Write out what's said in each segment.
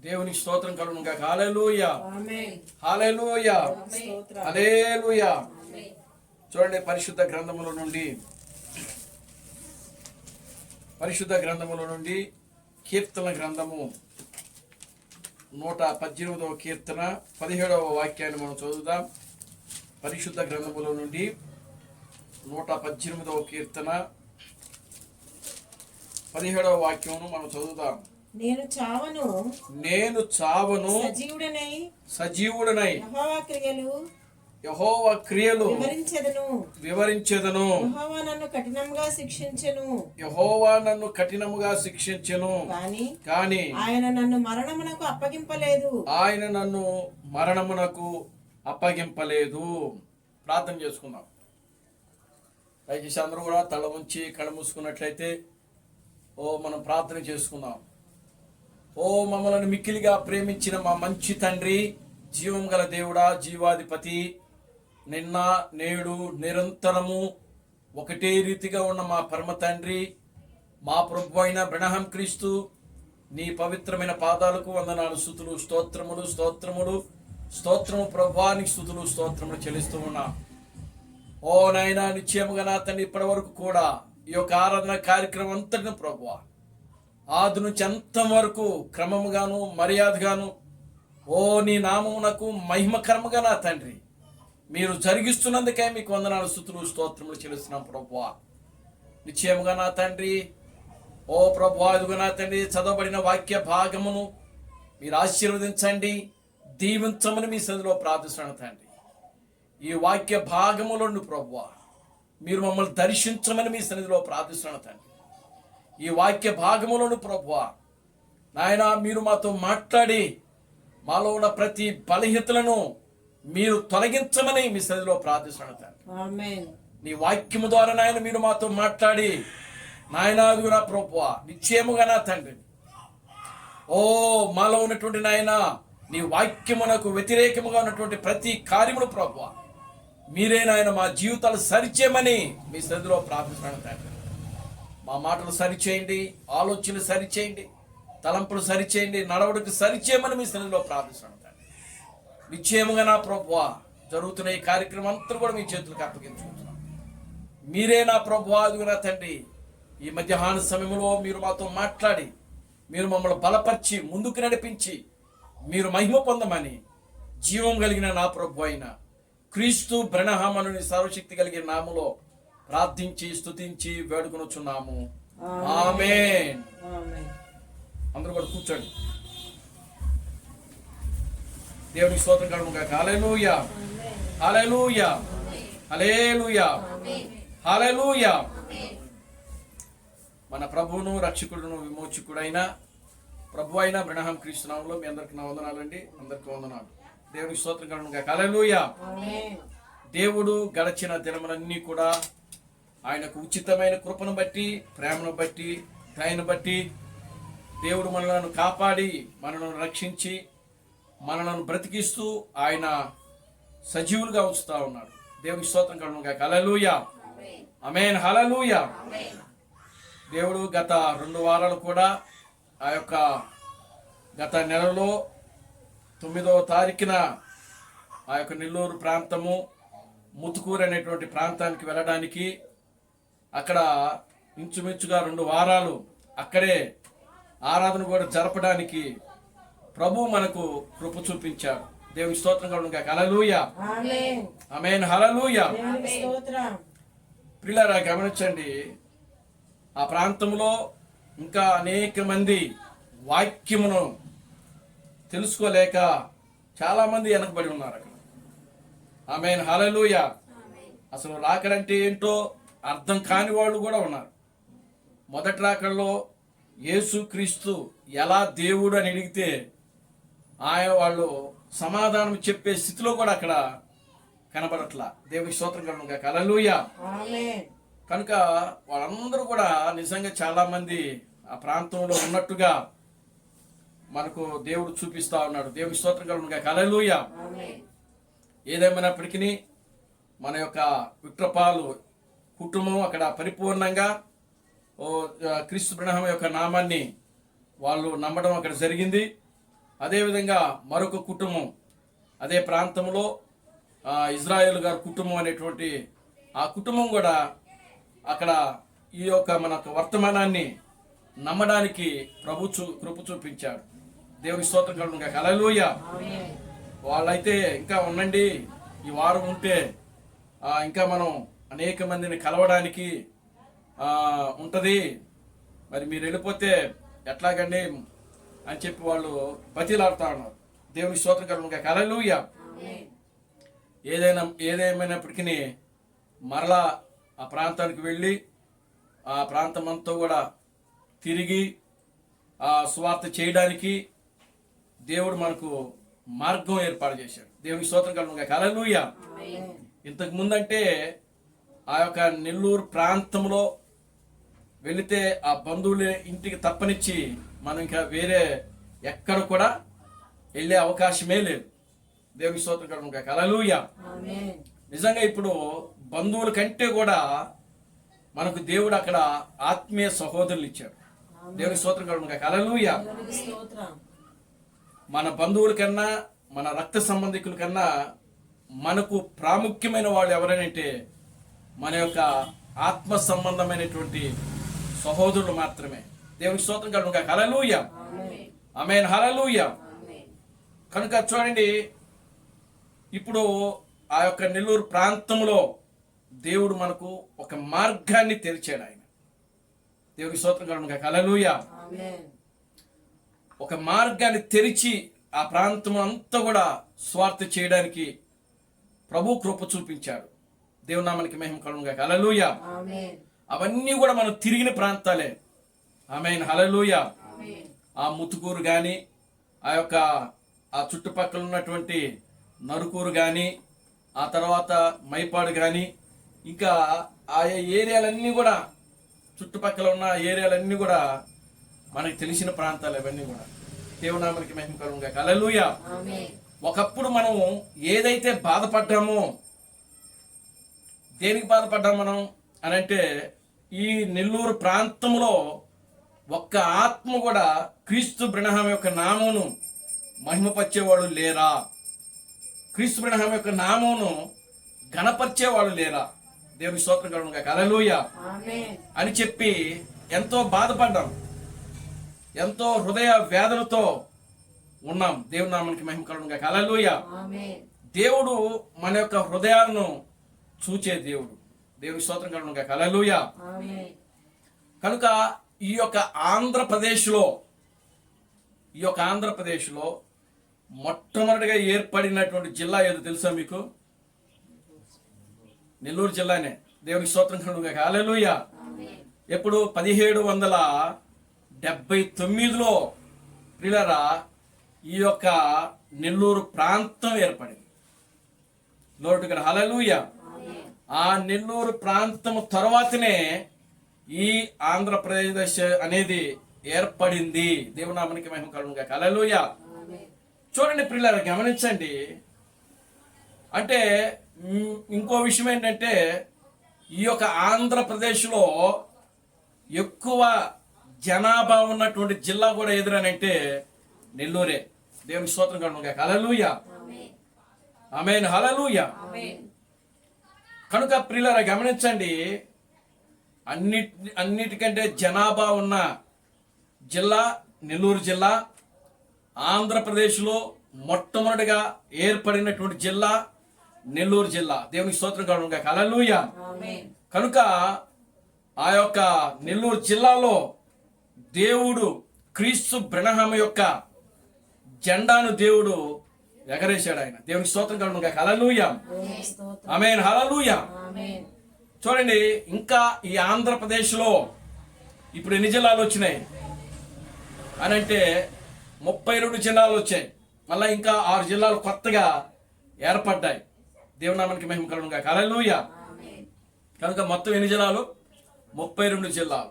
దేవునికి స్తోత్రం కలుగును గాక. హల్లెలూయా, హల్లెలూయా, హల్లెలూయా. చూడండి, పరిశుద్ధ గ్రంథములో నుండి కీర్తన గ్రంథము 118వ కీర్తన 17వ వాక్యాన్ని మనం చదువుదాం. పరిశుద్ధ గ్రంథములో నుండి 118వ కీర్తన 17వ వాక్యమును మనం చదువుదాం. నేను చావను సజీవుడనై యెహోవా క్రియలు వివరించెదను. యెహోవా నన్ను కఠినముగా శిక్షించెను, కానీ ఆయన నన్ను మరణమునకు అప్పగింపలేదు. ప్రార్థన చేసుకుందాం. దయచేసి అందరూ కూడా తల ఉంచి కళ్ళు మూసుకున్నట్లయితే మనం ప్రార్థన చేసుకుందాం. మమ్మల్ని మిక్కిలిగా ప్రేమించిన మా మంచి తండ్రి, జీవం గల దేవుడా, జీవాధిపతి, నిన్న నేడు నిరంతరము ఒకటే రీతిగా ఉన్న మా పరమ తండ్రి, మా ప్రభు అయిన బ్రహ్మ క్రీస్తు, నీ పవిత్రమైన పాదాలకు వందనాలు, స్తుతులు, స్తోత్రము ప్రభువానికి స్తుతులు, స్తోత్రములు చెల్లిస్తూ ఉన్నా. నాయనా, నిశ్చయముగా నా తండ్రి, ఇప్పటి వరకు కూడా ఈ యొక్క ఆరాధన కార్యక్రమం అంతటిని ప్రభువా ఆది నుంచి అంతం వరకు క్రమముగాను మర్యాదగాను నీ నామమునకు మహిమకరముగా నా తండ్రి మీరు జరిగిస్తున్నందుకే మీకు వందనాలు, స్తుతులు, స్తోత్రములు చెల్లిస్తున్నాం ప్రభువా. నిశ్చయముగా నా తండ్రి, ప్రభువా, ఇదిగో నా తండ్రి, చదవబడిన వాక్య భాగమును మీరు ఆశీర్వదించండి, దీవించమని మీ సన్నిధిలో ప్రార్థిస్తున్నాను తండ్రి. ఈ వాక్య భాగములను ప్రభువా మీరు మమ్మల్ని దర్శించమని మీ సన్నిధిలో ప్రార్థిస్తున్నాను తండ్రి. ఈ వాక్య భాగములను ప్రభువా నాయన మీరు మాతో మాట్లాడి మాలో ఉన్న ప్రతి బలహీనతలను మీరు తొలగించమని మీ సన్నిధిలో ప్రార్థిస్తున్నాను తండ్రి. నీ వాక్యము ద్వారా నాయన మీరు మాతో మాట్లాడి నాయన అదుగురా ప్రభువా నిశ్చయముగా నా తండ్రి మాలో ఉన్నటువంటి నాయన నీ వాక్యమునకు వ్యతిరేకముగా ఉన్నటువంటి ప్రతి కార్యములు ప్రభువా మీరే నాయన మా జీవితాలు సరిచేయమని మీ సన్నిధిలో ప్రార్థిస్తున్నాను తండ్రి. మా మాటలు సరిచేయండి, ఆలోచనలు సరిచేయండి, తలంపులు సరిచేయండి, నడవడికి సరిచేయమని మీ సన్నిధిలో ప్రార్థిస్తున్నాను తండ్రి. నిశ్చయముగా నా ప్రభువా జరుగుతున్న ఈ కార్యక్రమం అంతా కూడా మీ చేతులకు అప్పగించుకుంటున్నాం. మీరే నా ప్రభువా నా తండ్రి, ఈ మధ్యాహ్న సమయంలో మీరు మాతో మాట్లాడి మీరు మమ్మల్ని బలపరిచి ముందుకు నడిపించి మీరు మహిమ పొందమని జీవం కలిగిన నా ప్రభు అయిన క్రీస్తు బ్రహ్మను సర్వశక్తి కలిగిన నామములో ప్రార్థించి స్తుతించి వేడుకొనుచున్నాము. ఆమేన్. అందరూ కూడా కూర్చోండి. దేవునికి స్తోత్రం కలుగును గాక. హల్లెలూయా, హల్లెలూయా, హల్లెలూయా, హల్లెలూయా. మన ప్రభువును రక్షకుడును విమోచకుడైన ప్రభు అయిన బ్రహ్మ క్రీస్తు నామములో మీ అందరికి నా వందనాలండి. అందరికి వందనాలు. దేవునికి స్తోత్రం కలుగును గాక. హల్లెలూయా. దేవుడు గడచిన దినములన్నీ కూడా ఆయనకు ఉచితమైన కృపను బట్టి, ప్రేమను బట్టి, దయను బట్టి దేవుడు మనలను కాపాడి మనలను రక్షించి మనలను బ్రతికిస్తూ ఆయన సజీవులుగా ఉంచుతా ఉన్నాడు. దేవునికి స్తోత్రం కలుగును గాక. హల్లెలూయా, ఆమేన్, హల్లెలూయా. దేవుడు గత 2 వారాలు కూడా ఆ యొక్క గత నెలలో 9వ తారీఖున ఆ యొక్క నెల్లూరు ప్రాంతము ముతుకూరు అనేటువంటి ప్రాంతానికి వెళ్ళడానికి అక్కడ ఇంచుమించుగా 2 వారాలు అక్కడే ఆరాధన కూడా జరపడానికి ప్రభు మనకు కృప చూపించాడు. దేవుని స్తోత్రం కలుగును గాక. హల్లెలూయా, ఆమేన్, హల్లెలూయా. ప్రియులారా గమనించండి, ఆ ప్రాంతంలో ఇంకా అనేక మంది వాక్యమును తెలుసుకోలేక చాలా మంది వెనకబడి ఉన్నారు అక్కడ. ఆమేన్, హల్లెలూయా. అసలు రాకడంటే ఏంటో అర్థం కాని వాళ్ళు కూడా ఉన్నారు. మొదటి రాకడలో యేసు క్రీస్తు ఎలా దేవుడు అని అడిగితే ఆయన వాళ్ళు సమాధానం చెప్పే స్థితిలో కూడా అక్కడ కనబడట్లా. దేవుని స్తోత్రం కలుగును గాక. హల్లెలూయా. కనుక వాళ్ళందరూ కూడా నిజంగా చాలా మంది ఆ ప్రాంతంలో ఉన్నట్టుగా మనకు దేవుడు చూపిస్తా ఉన్నాడు. దేవుని స్తోత్రం కలుగును గాక. హల్లెలూయా. ఏదేమైనప్పటికీ మన యొక్క విక్రపాలు కుటుంబం అక్కడ పరిపూర్ణంగా క్రీస్తు బ్రహ్మ యొక్క నామాన్ని వాళ్ళు నమ్మడం అక్కడ జరిగింది. అదేవిధంగా మరొక కుటుంబం అదే ప్రాంతంలో ఇజ్రాయేల్ గారి కుటుంబం అనేటువంటి ఆ కుటుంబం కూడా అక్కడ ఈ యొక్క మనకు వర్తమానాన్ని నమ్మడానికి కృప చూపించాడు. దేవుని స్తోత్రం కలుగును గాక. హల్లెలూయా. వాళ్ళైతే ఇంకా ఉండండి, ఈ వారం ఉంటే ఇంకా మనం అనేక మందిని కలవడానికి ఉంటుంది, మరి మీరు వెళ్ళిపోతే ఎట్లాగండి అని చెప్పి వాళ్ళు బతిలాడుతూ ఉన్నారు. దేవుని స్తోత్రం కలుగును గాక. హల్లెలూయా. ఏదేమైనప్పటికీ మరలా ఆ ప్రాంతానికి వెళ్ళి ఆ ప్రాంతం అంతా కూడా తిరిగి ఆ సువార్త చేయడానికి దేవుడు మనకు మార్గం ఏర్పాటు చేశాడు. దేవుని స్తోత్రం కలుగును గాక. హల్లెలూయా. ఇంతకు ముందంటే ఆ యొక్క నెల్లూరు ప్రాంతంలో వెళితే ఆ బంధువుల ఇంటికి తప్పనిచ్చి మనం ఇంకా వేరే ఎక్కడ కూడా వెళ్ళే అవకాశమే లేదు. దేవుని స్తోత్రం కలుగును గాక. హల్లెలూయా. నిజంగా ఇప్పుడు బంధువుల కంటే కూడా మనకు దేవుడు అక్కడ ఆత్మీయ సహోదరులు ఇచ్చాడు. దేవుని స్తోత్రం కలుగును గాక. హల్లెలూయా. మన బంధువుల కన్నా మన రక్త సంబంధికుల కన్నా మనకు ప్రాముఖ్యమైన వాళ్ళు ఎవరైనంటే మన యొక్క ఆత్మ సంబంధమైనటువంటి సహోదరులు మాత్రమే. దేవుని స్తోత్రం కలుగును గాక. హల్లెలూయా. ఆమేన్. హల్లెలూయా. కనుక చూడండి, ఇప్పుడు ఆ యొక్క నెల్లూరు ప్రాంతంలో దేవుడు మనకు ఒక మార్గాన్ని తెరిచాడు. ఆయన దేవుని స్తోత్రం కలుగును గాక. హల్లెలూయా. ఒక మార్గాన్ని తెరిచి ఆ ప్రాంతం అంతా కూడా స్వార్థ చేయడానికి ప్రభు కృప చూపించాడు. దేవుని నామానికి మహిమ కలుగును గాక. హల్లెలూయా. అవన్నీ కూడా మనం తిరిగిన ప్రాంతాలే. ఆమేన్. హల్లెలూయా. ఆ ముతుకూరు కానీ ఆ యొక్క ఆ చుట్టుపక్కల ఉన్నటువంటి నరుకూరు కానీ ఆ తర్వాత మైపాడు కానీ ఇంకా ఆయా ఏరియాలన్నీ కూడా చుట్టుపక్కల ఉన్న ఏరియాలన్నీ కూడా మనకి తెలిసిన ప్రాంతాలు అవన్నీ కూడా. దేవుని నామానికి మహిమ కలుగును గాక. హల్లెలూయా. ఒకప్పుడు మనం ఏదైతే బాధపడ్డామో, దేనికి బాధపడ్డాం మనం అని అంటే, ఈ నెల్లూరు ప్రాంతంలో ఒక్క ఆత్మ కూడా క్రీస్తు బ్రహ్మ యొక్క నామమును మహిమపరిచేవాడు లేరా, క్రీస్తు బ్రహ్మ యొక్క నామమును ఘనపరిచేవాడు లేరా. దేవుని స్తోత్రం కలుగును గాక. హల్లెలూయా అని చెప్పి ఎంతో బాధపడ్డాం, ఎంతో హృదయ వేదనతో ఉన్నాం. దేవుని నామానికి మహిమ కలుగును గాక. హల్లెలూయా. దేవుడు మన యొక్క హృదయాలను చూచే దేవుడు. దేవుని స్తోత్రం కలుగును గాక. హల్లెలూయా. కనుక ఈ యొక్క ఆంధ్రప్రదేశ్లో మొట్టమొదటిగా ఏర్పడినటువంటి జిల్లా ఏదో తెలుసా మీకు? నెల్లూరు జిల్లానే. దేవుని స్తోత్రం కలుగును గాక. హల్లెలూయా. ఎప్పుడు 1779లో ప్రియులారా ఈ యొక్క నెల్లూరు ప్రాంతం ఏర్పడింది. లోటు గారు. హల్లెలూయా. ఆ నెల్లూరు ప్రాంతం తర్వాతనే ఈ ఆంధ్రప్రదేశ్ అనేది ఏర్పడింది. దేవుని నామానికి మహిమ కలుగును గాక. హల్లెలూయా. చూడండి ప్రియులారా, గమనించండి. అంటే ఇంకో విషయం ఏంటంటే, ఈ యొక్క ఆంధ్రప్రదేశ్లో ఎక్కువ జనాభా ఉన్నటువంటి జిల్లా కూడా ఎదురనంటే నెల్లూరే. దేవుని స్తోత్రం కలుగును గాక. హల్లెలూయా. ఆమేన్. హల్లెలూయా. కనుక ప్రియులారా గమనించండి, అన్నిటికంటే జనాభా ఉన్న జిల్లా నెల్లూరు జిల్లా. ఆంధ్రప్రదేశ్లో మొట్టమొదటిగా ఏర్పడినటువంటి జిల్లా నెల్లూరు జిల్లా. దేవునికి స్తోత్రం కలుగును గాక. హల్లెలూయా. కనుక ఆ యొక్క నెల్లూరు జిల్లాలో దేవుడు క్రీస్తు బ్రహ్మ యొక్క జెండాను దేవుడు ఎగరేశాడు. ఆయన దేవునికి స్తోత్రం కలుగును గాక. హల్లెలూయా. ఆమేన్. హల్లెలూయా. చూడండి, ఇంకా ఈ ఆంధ్రప్రదేశ్లో ఇప్పుడు ఎన్ని జిల్లాలు వచ్చినాయి అని అంటే 32 జిల్లాలు వచ్చాయి. మళ్ళీ ఇంకా 6 జిల్లాలు కొత్తగా ఏర్పడ్డాయి. దేవుని నామానికి మహిమ కలుగును గాక. హల్లెలూయా. కనుక మొత్తం ఎన్ని జిల్లాలు? 32 జిల్లాలు.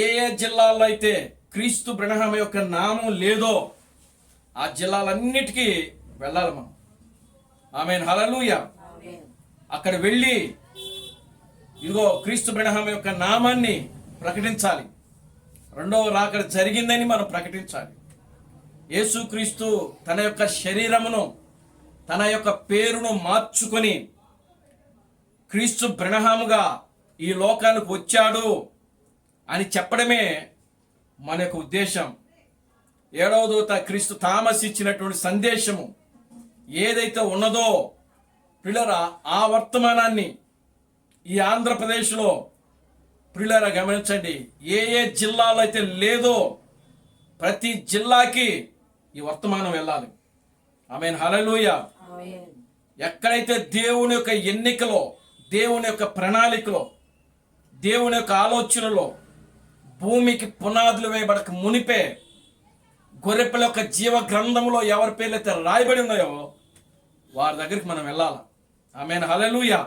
ఏ జిల్లాల్లో అయితే క్రీస్తు బ్రహ్మ యొక్క నామం లేదో ఆ జిల్లాలన్నిటికీ వెళ్ళాలి మనం. ఆమేన్. హల్లెలూయా. అక్కడ వెళ్ళి ఇదిగో క్రీస్తు బ్రహ్మ యొక్క నామాన్ని ప్రకటించాలి. రెండవ రాకడ జరిగిందని మనం ప్రకటించాలి. యేసుక్రీస్తు తన యొక్క శరీరమును, తన యొక్క పేరును మార్చుకొని క్రీస్తు బ్రహ్మముగా ఈ లోకానికి వచ్చాడు అని చెప్పడమే మన యొక్క ఉద్దేశం. 7వ దూత క్రీస్తు థామస్ ఇచ్చినటువంటి సందేశము ఏదైతే ఉన్నదో ప్రియులారా, ఆ వర్తమానాన్ని ఈ ఆంధ్రప్రదేశ్లో ప్రియులారా గమనించండి. ఏ ఏ జిల్లాలో అయితే లేదో ప్రతి జిల్లాకి ఈ వర్తమానం వెళ్ళాలి. ఆమేన్, హల్లెలూయా. ఎక్కడైతే దేవుని యొక్క ఎన్నికలో, దేవుని యొక్క ప్రణాళికలో, దేవుని యొక్క ఆలోచనలో భూమికి పునాదులు వేయబడక మునిపే గొర్రెపిల్ల యొక్క జీవ గ్రంథంలో ఎవరి పేర్లు అయితే రాయబడి ఉన్నాయో వారి దగ్గరికి మనం వెళ్ళాలి. ఆమేన్, హల్లెలూయా.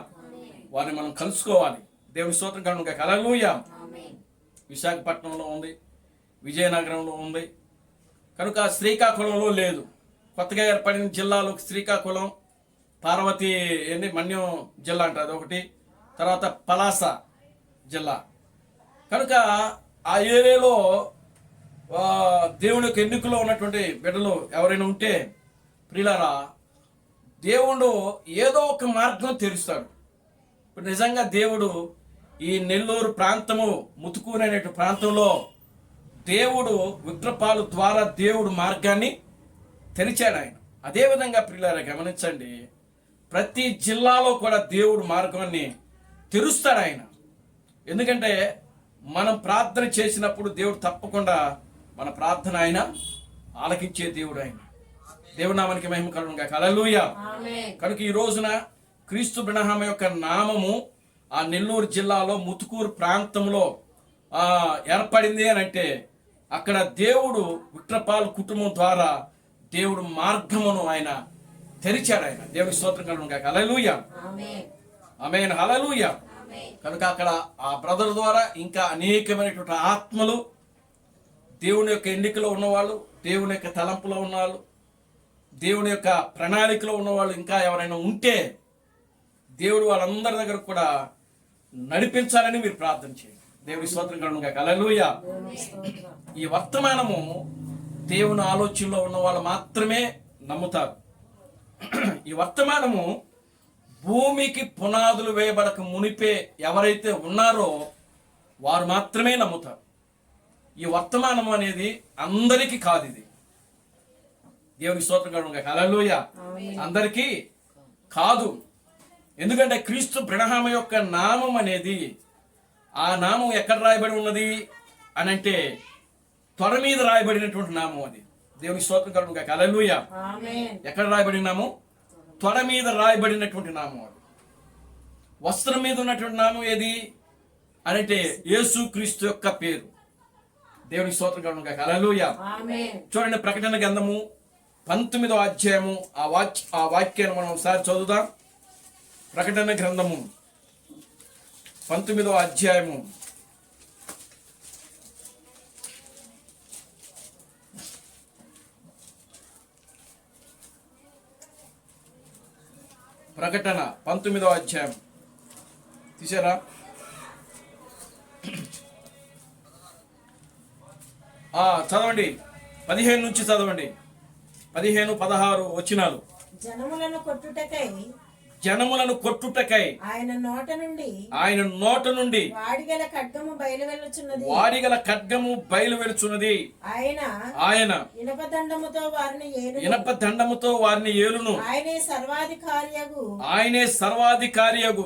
వారిని మనం కలుసుకోవాలి. దేవుని స్తోత్రం కలుగును గాక. హల్లెలూయా. విశాఖపట్నంలో ఉంది, విజయనగరంలో ఉంది, కనుక శ్రీకాకుళంలో లేదు. కొత్తగా ఏర్పడిన జిల్లాలో శ్రీకాకుళం, పార్వతి మన్యం జిల్లా అంటారు, అదొకటి. తర్వాత పలాస జిల్లా. కనుక ఆ ఏరియాలో దేవుని యొక్క ఎన్నికలో ఉన్నటువంటి బిడ్డలు ఎవరైనా ఉంటే ప్రియులారా, దేవుడు ఏదో ఒక మార్గం తెరుస్తాడు. ఇప్పుడు నిజంగా దేవుడు ఈ నెల్లూరు ప్రాంతము, ముతుకూరు అనే ప్రాంతంలో దేవుడు విగ్రహాల ద్వారా దేవుడు మార్గాన్ని తెరిచాడు ఆయన. అదేవిధంగా ప్రియులారా గమనించండి, ప్రతి జిల్లాలో కూడా దేవుడు మార్గాన్ని తెరుస్తాడు ఆయన. ఎందుకంటే మనం ప్రార్థన చేసినప్పుడు దేవుడు తప్పకుండా మన ప్రార్థన ఆయన ఆలకించే దేవుడు ఆయన. దేవుడి నామానికి మహిమ కలుగును గాక. హల్లెలూయా. కనుక ఈ రోజున క్రీస్తు బ్రహ్మ యొక్క నామము ఆ నెల్లూరు జిల్లాలో ముతుకూరు ప్రాంతంలో ఏర్పడింది అని అంటే అక్కడ దేవుడు విక్రపాల్ కుటుంబం ద్వారా దేవుడు మార్గమును ఆయన తెరిచాడు ఆయన. దేవుని స్తోత్రం కలుగును గాక. హల్లెలూయా. ఆమేన్, హల్లెలూయా. కనుక అక్కడ ఆ బ్రదర్ ద్వారా ఇంకా అనేకమైనటువంటి ఆత్మలు, దేవుని యొక్క ఎన్నికలో ఉన్నవాళ్ళు, దేవుని యొక్క తలంపులో ఉన్నవాళ్ళు, దేవుని యొక్క ప్రణాళికలో ఉన్నవాళ్ళు ఇంకా ఎవరైనా ఉంటే దేవుడు వాళ్ళందరి దగ్గర కూడా నడిపించాలని మీరు ప్రార్థన చేయండి. దేవుని స్తోత్రం కలుగును గాక. హల్లెలూయా. ఈ వర్తమానము దేవుని ఆలోచనలో ఉన్న వాళ్ళు మాత్రమే నమ్ముతారు. ఈ వర్తమానము భూమికి పునాదులు వేయబడక మునిపే ఎవరైతే ఉన్నారో వారు మాత్రమే నమ్ముతారు. ఈ వర్తమానం అనేది అందరికీ కాదు. ఇది దేవుని స్తోత్రం కలుగును గాక. హల్లెలూయా. అందరికీ కాదు. ఎందుకంటే క్రీస్తు బ్రహ్మ యొక్క నామం అనేది, ఆ నామం ఎక్కడ రాయబడి ఉన్నది అని అంటే త్వర మీద రాయబడినటువంటి నామం అది. దేవుని స్తోత్రం కలుగును గాక. హల్లెలూయా. ఎక్కడ రాయబడిన నామం? త్వర మీద రాయబడినటువంటి నామం అది. వస్త్రం మీద ఉన్నటువంటి నామం ఏది అని అంటే యేసు క్రీస్తు యొక్క పేరు. దేవుని స్తోత్రం కలుగును గాక. హల్లెలూయా. చూడండి, ప్రకటన గ్రంథము 19వ అధ్యాయము ఆ వాక్యాన్ని మనం ఒకసారి చదువుదాం. ప్రకటన గ్రంథము 19వ అధ్యాయము ప్రకటన 19వ అధ్యాయం తీసారా? చదవండి, 15 నుంచి చదవండి. 15, 16 వచనాలు. జనములను కొట్టుటకై ఆయన నోట నుండి వాడిగల ఖడ్గము బయలువెలుచున్నది. ఆయన ఇనప దండముతో వారిని ఏలును. ఆయనే సర్వాధికారియగు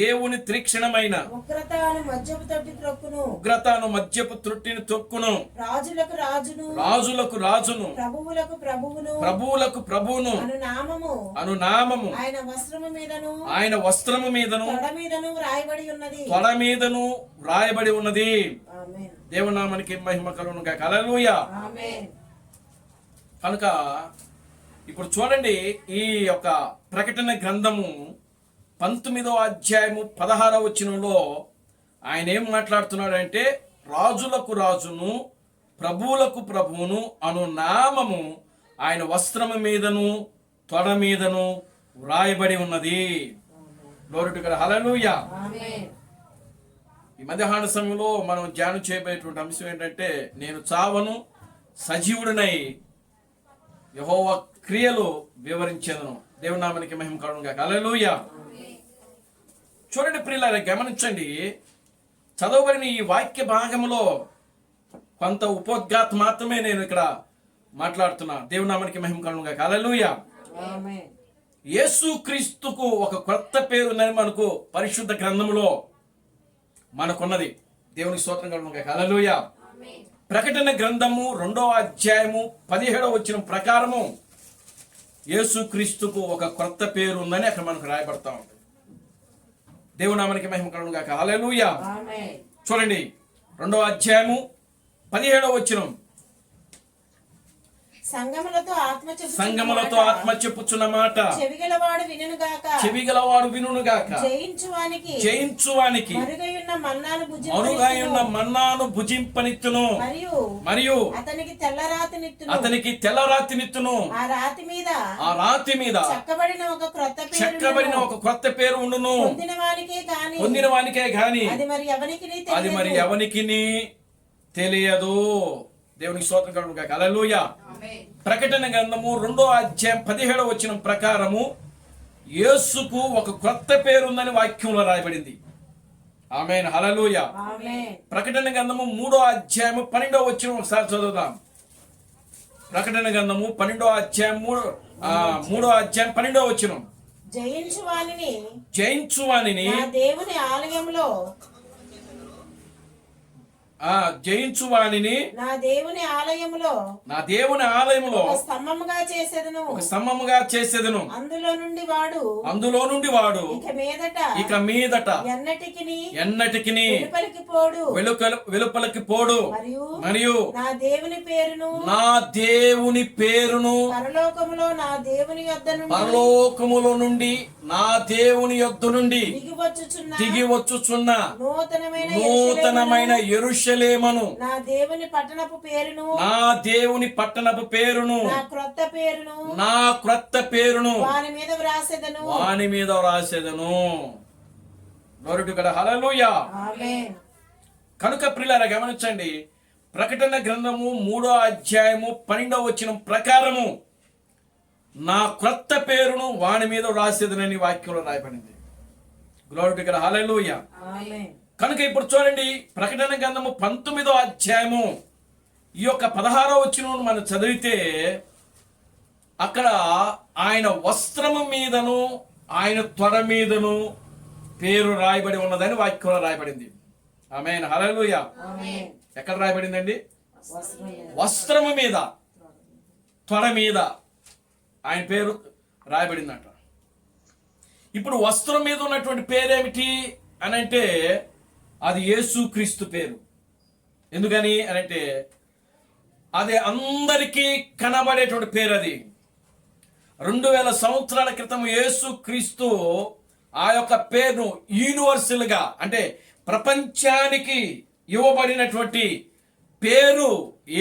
దేవుని తీక్షణమైన ఉగ్రతను మద్యపు త్రొట్టిని తొక్కును. రాజులకు రాజును ప్రభువులకు ప్రభువును అను నామము ఆయన వస్త్రము మీదను తొడ మీదను రాయబడి ఉన్నది. దేవుని నామానికి మహిమ కలుగును గాక. హల్లెలూయా. కనుక ఇప్పుడు చూడండి, ఈ యొక్క ప్రకటన గ్రంథము 19వ అధ్యాయము 16వ వచనంలో ఆయన ఏం మాట్లాడుతున్నాడంటే, రాజులకు రాజును ప్రభువులకు ప్రభువును అను నామము ఆయన వస్త్రము మీదను తొడ మీదను వ్రాయబడి ఉన్నది. Glory to God. హల్లెలూయా. ఈ మధ్యాహ్న సమయంలో మనం ధ్యానం చేయబోయేటువంటి అంశం ఏంటంటే, నేను చావను సజీవుడినై యెహోవా క్రియలు వివరించేదను. దేవుని నామానికి మహిమ కలుగును గాక. హల్లెలూయా. చూడండి ప్రియులారా, గమనించండి. చదవబడిన ఈ వాక్య భాగంలో కొంత ఉపోద్ఘాత మాత్రమే నేను ఇక్కడ మాట్లాడుతున్నా. దేవుని నామానికి మహిమ కలుగును గాక. హల్లెలూయా. ఆమేన్. యేసుక్రీస్తుకు ఒక కొత్త పేరు ఉందని మనకు పరిశుద్ధ గ్రంథములో మనకున్నది. దేవునికి స్తోత్రం కలుగును గాక. హల్లెలూయా. ప్రకటన గ్రంథము 2వ అధ్యాయము 17వ వచనం ప్రకారము యేసుక్రీస్తుకు ఒక కొత్త పేరు ఉందని అక్కడ మనకు రాయబడతా ఉంది. దేవుని నామానికి మహిమ కలుగును గాక. హల్లెలూయా. ఆమేన్. చూడండి 2వ అధ్యాయము 17వ వచనం. సంగములతో ఆత్మ చెప్పుచున్న మాట చెవిగలవాడు వినుగాక. చెవిగలవాడు వినుగాక. జయించువానికి మరుగైయున్న మన్నాను భుజింపనిత్తును. మరియు అతనికి తెల్లరాతి నిత్తును. ఆ రాతి మీద చెక్కబడిన ఒక క్రొత్త పేరు ఉండును. పొందిన వానికే గాని అది మరి ఎవనికి తెలియదు. దేవునికి స్తోత్రం కలుగును గాక. హల్లెలూయా. ప్రకటన గ్రంథము 2వ అధ్యాయం 17వ వచనం ప్రకారము యేసుకు ఒక కొత్త పేరు ఉందని వాక్యంలో రాయబడింది. ఆమేన్. హల్లెలూయా. ప్రకటన గ్రంథము 3వ అధ్యాయము 12వ వచనం ఒకసారి చదువుదాం. ప్రకటన గ్రంథము 12వ అధ్యాయం 3వ అధ్యాయం 12వ వచనం. జయించువానిని జయించువానిని నా దేవుని ఆలయములో ఒక స్తంభముగా చేసేదను. అందులో నుండి వాడు ఇక మీదట ఎన్నటికిని వెలుపలికి పోడు. మరియు నా దేవుని పేరును పరలోకములో నుండి నా దేవుని యొద్ద నుండి దిగివచ్చుచున్న నూతనమైన యెరూషలేమును నా దేవుని పట్టణపు పేరును నా క్రొత్త పేరును వాని మీద వ్రాసెదను. Glory to God. హల్లెలూయా. ఆమేన్. కనుక ప్రియులారా గమనించండి. ప్రకటన గ్రంథము 3వ అధ్యాయము 12వ వచనం ప్రకారము నా క్రొత్త పేరును వాని మీద వ్రాసేదనని వాక్యంలో రాయబడింది. Glory to God. హల్లెలూయా. ఆమేన్. కనుక ఇప్పుడు చూడండి, ప్రకటన గ్రంథము 19వ అధ్యాయము ఈ యొక్క 16వ వచనం మనం చదివితే అక్కడ ఆయన వస్త్రము మీదను ఆయన త్వర మీదను పేరు రాయబడి ఉన్నదని వాక్యంలో రాయబడింది. ఆమేన్. హల్లెలూయా. ఆమేన్. ఎక్కడ రాయబడిందండి? వస్త్రము మీద త్వర మీద ఆయన పేరు రాయబడిందట. ఇప్పుడు వస్త్రం మీద ఉన్నటువంటి పేరేమిటి అని అంటే అది యేసుక్రీస్తు పేరు. ఎందుకని అనంటే అది అందరికీ కనబడేటువంటి పేరు. అది 2000 సంవత్సరాల క్రితం యేసుక్రీస్తు ఆ యొక్క పేరును యూనివర్సల్ గా అంటే ప్రపంచానికి ఇవ్వబడినటువంటి పేరు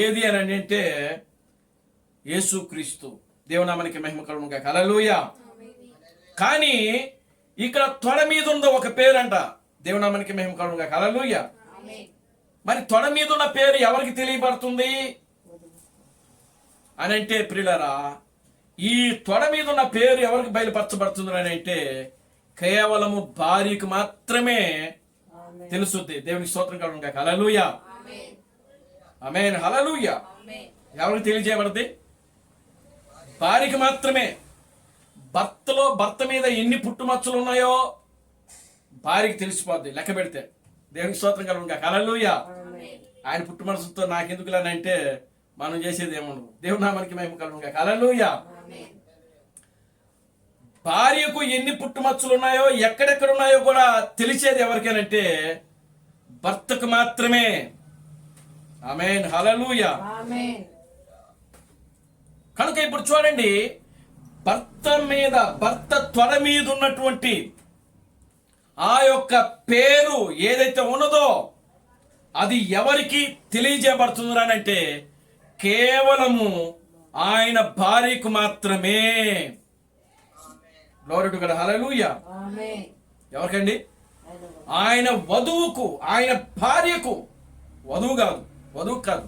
ఏది అని అంటే యేసుక్రీస్తు. దేవునామానికి మహిమ కలుగును గాక. హల్లెలూయా. కానీ ఇక్కడ తొడ మీద ఉన్న ఒక పేరు అంట. దేవునామానికి మహిమ కలుగును గాక. హల్లెలూయా. మరి తొడ మీద ఉన్న పేరు ఎవరికి తెలియబడుతుంది అని అంటే ప్రియులారా, ఈ తొడ మీద ఉన్న పేరు ఎవరికి బయలుపరచబడుతుంది అని అంటే కేవలము భార్యకు మాత్రమే తెలుస్తుంది. దేవునికి స్తోత్రం కలుగును గాక. హల్లెలూయా. ఆమేన్. హల్లెలూయా. ఎవరికి తెలియజేయబడుతుంది? భార్యకి మాత్రమే. భర్త మీద ఎన్ని పుట్టుమచ్చలు ఉన్నాయో భార్యకి తెలిసిపోద్ది లెక్క పెడితే. దేవునికి స్తోత్రం కలుగును గాక. హల్లెలూయా. ఆయన పుట్టుమనసుతో నాకెందుకు అంటే మనం చేసేది ఏముండదు. దేవుని నామానికి మహిమ కలుగును గాక. హల్లెలూయా. భార్యకు ఎన్ని పుట్టుమచ్చలు ఉన్నాయో ఎక్కడెక్కడ ఉన్నాయో కూడా తెలిసేది ఎవరికేనంటే భర్తకు మాత్రమే. ఆమేన్. హల్లెలూయా. కనుక ఇప్పుడు చూడండి, భర్త త్వర మీద ఉన్నటువంటి ఆ యొక్క పేరు ఏదైతే ఉన్నదో అది ఎవరికి తెలియజేయబడుతుంది అని అంటే కేవలము ఆయన భార్యకు మాత్రమే. Glory to God. హల్లెలూయా. ఎవరికండి? ఆయన వధువుకు, ఆయన భార్యకు. వధువు కాదు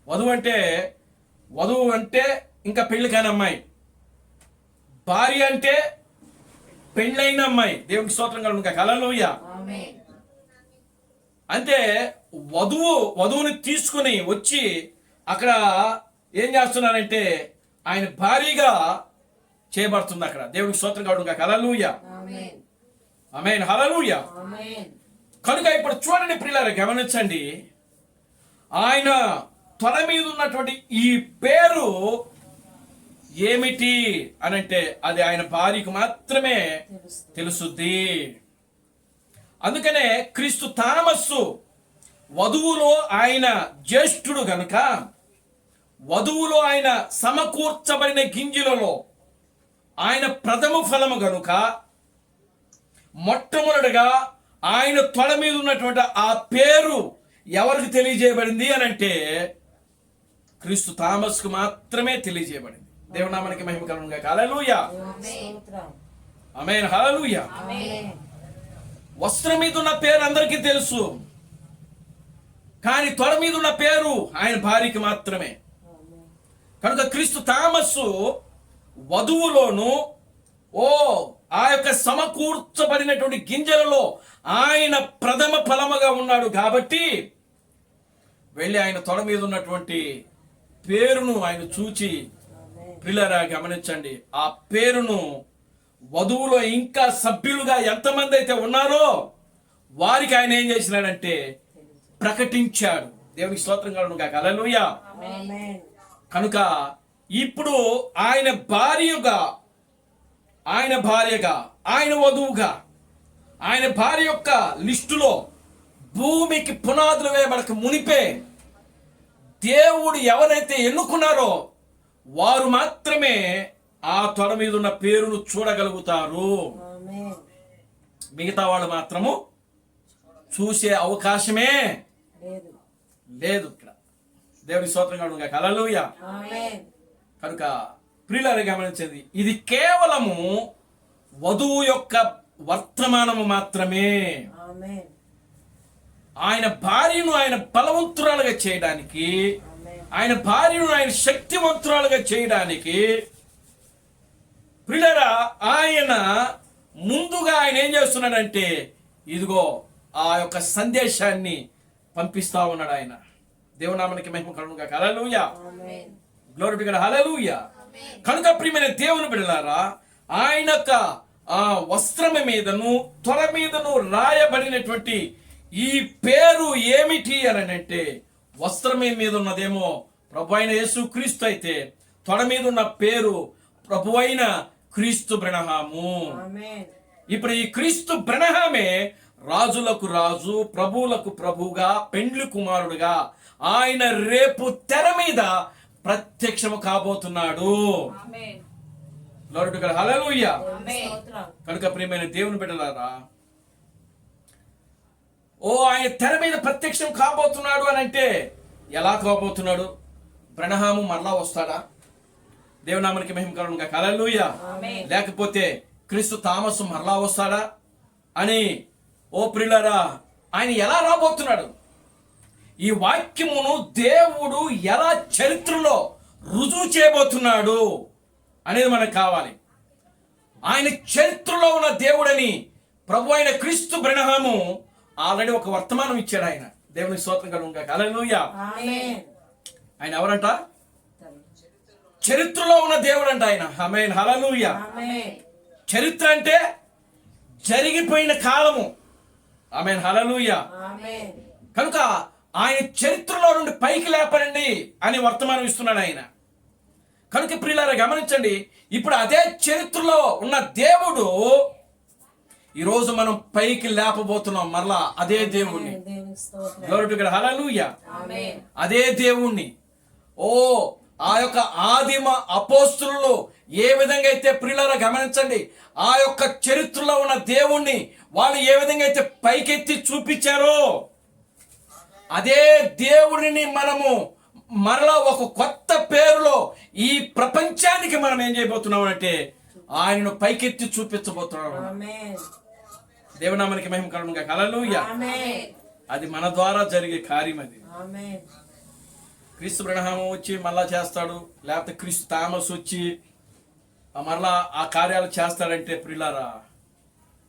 వధువు అంటే ఇంకా పెళ్లి కాని అమ్మాయి, భార్య అంటే పెళ్ళైన అమ్మాయి. దేవునికి స్తోత్రం కలుగును. హల్లెలూయా. ఆమేన్. అంటే వధువుని తీసుకుని వచ్చి అక్కడ ఏం చేస్తున్నారంటే ఆయన భారీగా చేయబడుతుంది అక్కడ. దేవునికి స్తోత్రం కలుగును. హల్లెలూయా. ఆమేన్. ఆమేన్. హల్లెలూయా. ఆమేన్. కనుక ఇప్పుడు చూడండి ప్రియులారా, గమనించండి. ఆయన తల మీద ఉన్నటువంటి ఈ పేరు ఏమిటి అనంటే అది ఆయన భార్యకు మాత్రమే తెలుసుద్ది. అందుకనే క్రీస్తు తామస్సు వధువులో ఆయన జ్యేష్ఠుడు గనుక, వధువులో ఆయన సమకూర్చబడిన గింజలలో ఆయన ప్రథమ ఫలము గనుక, మొట్టమొదటిగా ఆయన తొడ మీద ఉన్నటువంటి ఆ పేరు ఎవరికి తెలియజేయబడింది అనంటే క్రీస్తు తామస్కు మాత్రమే తెలియజేయబడింది. దేవుని నామానికి మహిమ కలుగును గాక. హల్లెలూయా. స్తోత్రం. ఆమేన్. హల్లెలూయా. ఆమేన్. వస్త్రం మీద ఉన్న పేరు అందరికీ తెలుసు, కానీ తొడ మీద ఉన్న పేరు ఆయన భార్యకి మాత్రమే. ఆమేన్. కనుక క్రీస్తు తామస్సు వధువులోను ఆ యొక్క సమకూర్చబడినటువంటి గింజలలో ఆయన ప్రథమ ఫలముగా ఉన్నాడు కాబట్టి వెళ్ళి ఆయన తొడ మీద ఉన్నటువంటి పేరును ఆయన చూచి, ప్రియులారా గమనించండి, ఆ పేరును వధువులో ఇంకా సభ్యులుగా ఎంతమంది అయితే ఉన్నారో వారికి ఆయన ఏం చేసినాడంటే ప్రకటించాడు. దేవునికి స్తోత్రం కలుగును గాక. హల్లెలూయా. ఆమేన్. కనుక ఇప్పుడు ఆయన భార్యగా, ఆయన వధువుగా, ఆయన భార్య యొక్క లిస్టులో భూమికి పునాదులు వేయబడక మునిపే దేవుడు ఎవరైతే ఎన్నుకున్నారో వారు మాత్రమే ఆ తొడ మీద ఉన్న పేరును చూడగలుగుతారు. ఆమేన్. మిగతా వాళ్ళు మాత్రము చూసే అవకాశమే లేదు ఇక్కడ. దేవుని స్తోత్రం కలుగును గాక. హల్లెలూయా. ఆమేన్. కనుక ప్రియులారా గమనించేది, ఇది కేవలము వధువు యొక్క వర్తమానము మాత్రమే. ఆమేన్. ఆయన భార్యను ఆయన బలవంతురాలుగా చేయడానికి, ఆమేన్. ఆయన భార్యను ఆయన శక్తివంతురాలుగా చేయడానికి ప్రియులారా ఆయన ముందుగా ఆయన ఏం చేస్తున్నాడంటే ఇదిగో ఆ యొక్క సందేశాన్ని పంపిస్తా ఉన్నాడు ఆయన. దేవునామానికి మహిమ కలుగును గాక. హల్లెలూయా. ఆమేన్. Glory to God. హల్లెలూయా. కనుక ప్రియమైన దేవుని బిడ్డలారా, ఆయన యొక్క వస్త్రం మీదను తొడ మీదను రాయబడినటువంటి ఈ పేరు ఏమిటి అని అంటే, వస్త్రం మీద ఉన్నదేమో ప్రభు అయిన యేసు క్రీస్తు అయితే తొడ మీద ఉన్న పేరు ప్రభు అయిన క్రీస్తు బ్రహ్మము. ఆమేన్. ఇప్పుడు ఈ క్రీస్తు బ్రహ్మమే రాజులకు రాజు, ప్రభువులకు ప్రభువుగా, పెండ్లి కుమారుడుగా ఆయన రేపు తెర మీద ప్రత్యక్షము కాబోతున్నాడు. Glory to God. హల్లెలూయా. స్తోత్రం. కనుక ప్రియమైన దేవుని బిడ్డలారా, ఆయన తెర మీద ప్రత్యక్షం కాబోతున్నాడు అని అంటే ఎలా కాబోతున్నాడు? బ్రహ్మము మరలా వస్తాడా? దేవునామానికి మహిమ కలుగును గాక. హల్లెలూయా. లేకపోతే క్రీస్తు తామస్సు మరలా వస్తాడా అని ప్రియులారా, ఆయన ఎలా రాబోతున్నాడు? ఈ వాక్యమును దేవుడు ఎలా చరిత్రలో రుజువు చేయబోతున్నాడు అనేది మనకు కావాలి. ఆయన చరిత్రలో ఉన్న దేవుడని ప్రభు అయిన క్రీస్తు బ్రహ్మము ఆల్రెడీ ఒక వర్తమానం ఇచ్చాడు ఆయన. దేవునికి స్తోత్రం కలుగును గాక. హల్లెలూయా. ఆమేన్. ఆయన ఎవరంట? చరిత్రలో ఉన్న దేవుడు అంట ఆయన. ఆమేన్. హల్లెలూయా. ఆమేన్. చరిత్ర అంటే జరిగిపోయిన కాలము. ఆమేన్. హల్లెలూయా. ఆమేన్. కనుక ఆయన చరిత్రలో నుండి పైకి లేపనండి అని వర్తమానం ఇస్తున్నాడు ఆయన. కనుక ప్రియులారా గమనించండి, ఇప్పుడు అదే చరిత్రలో ఉన్న దేవుడు ఈరోజు మనం పైకి లేపబోతున్నాం మరలా అదే దేవుణ్ణి. దేవునికి స్తోత్రం. Glory to God. హల్లెలూయా. ఆమేన్. అదే దేవుణ్ణి ఆ యొక్క ఆదిమ అపోస్తులు ఏ విధంగా అయితే ప్రియులారా గమనించండి, ఆ యొక్క చరిత్రలో ఉన్న దేవుణ్ణి వాళ్ళు ఏ విధంగా అయితే పైకెత్తి చూపించారో అదే దేవుడిని మనము మరలా ఒక కొత్త పేరులో ఈ ప్రపంచానికి మనం ఏం చేయబోతున్నాం అంటే ఆయనను పైకెత్తి చూపించబోతున్నాం. ఆమేన్. దేవునామానికి మహిమ కలుగును గాక. హల్లెలూయా. ఆమేన్. అది మన ద్వారా జరిగే కార్యం అది. ఆమేన్. క్రీస్తు బ్రహ్మ వచ్చి మళ్ళా చేస్తాడు, లేకపోతే క్రీస్తు థామస్ వచ్చి మరలా ఆ కార్యాలు చేస్తాడంటే ప్రియులారా,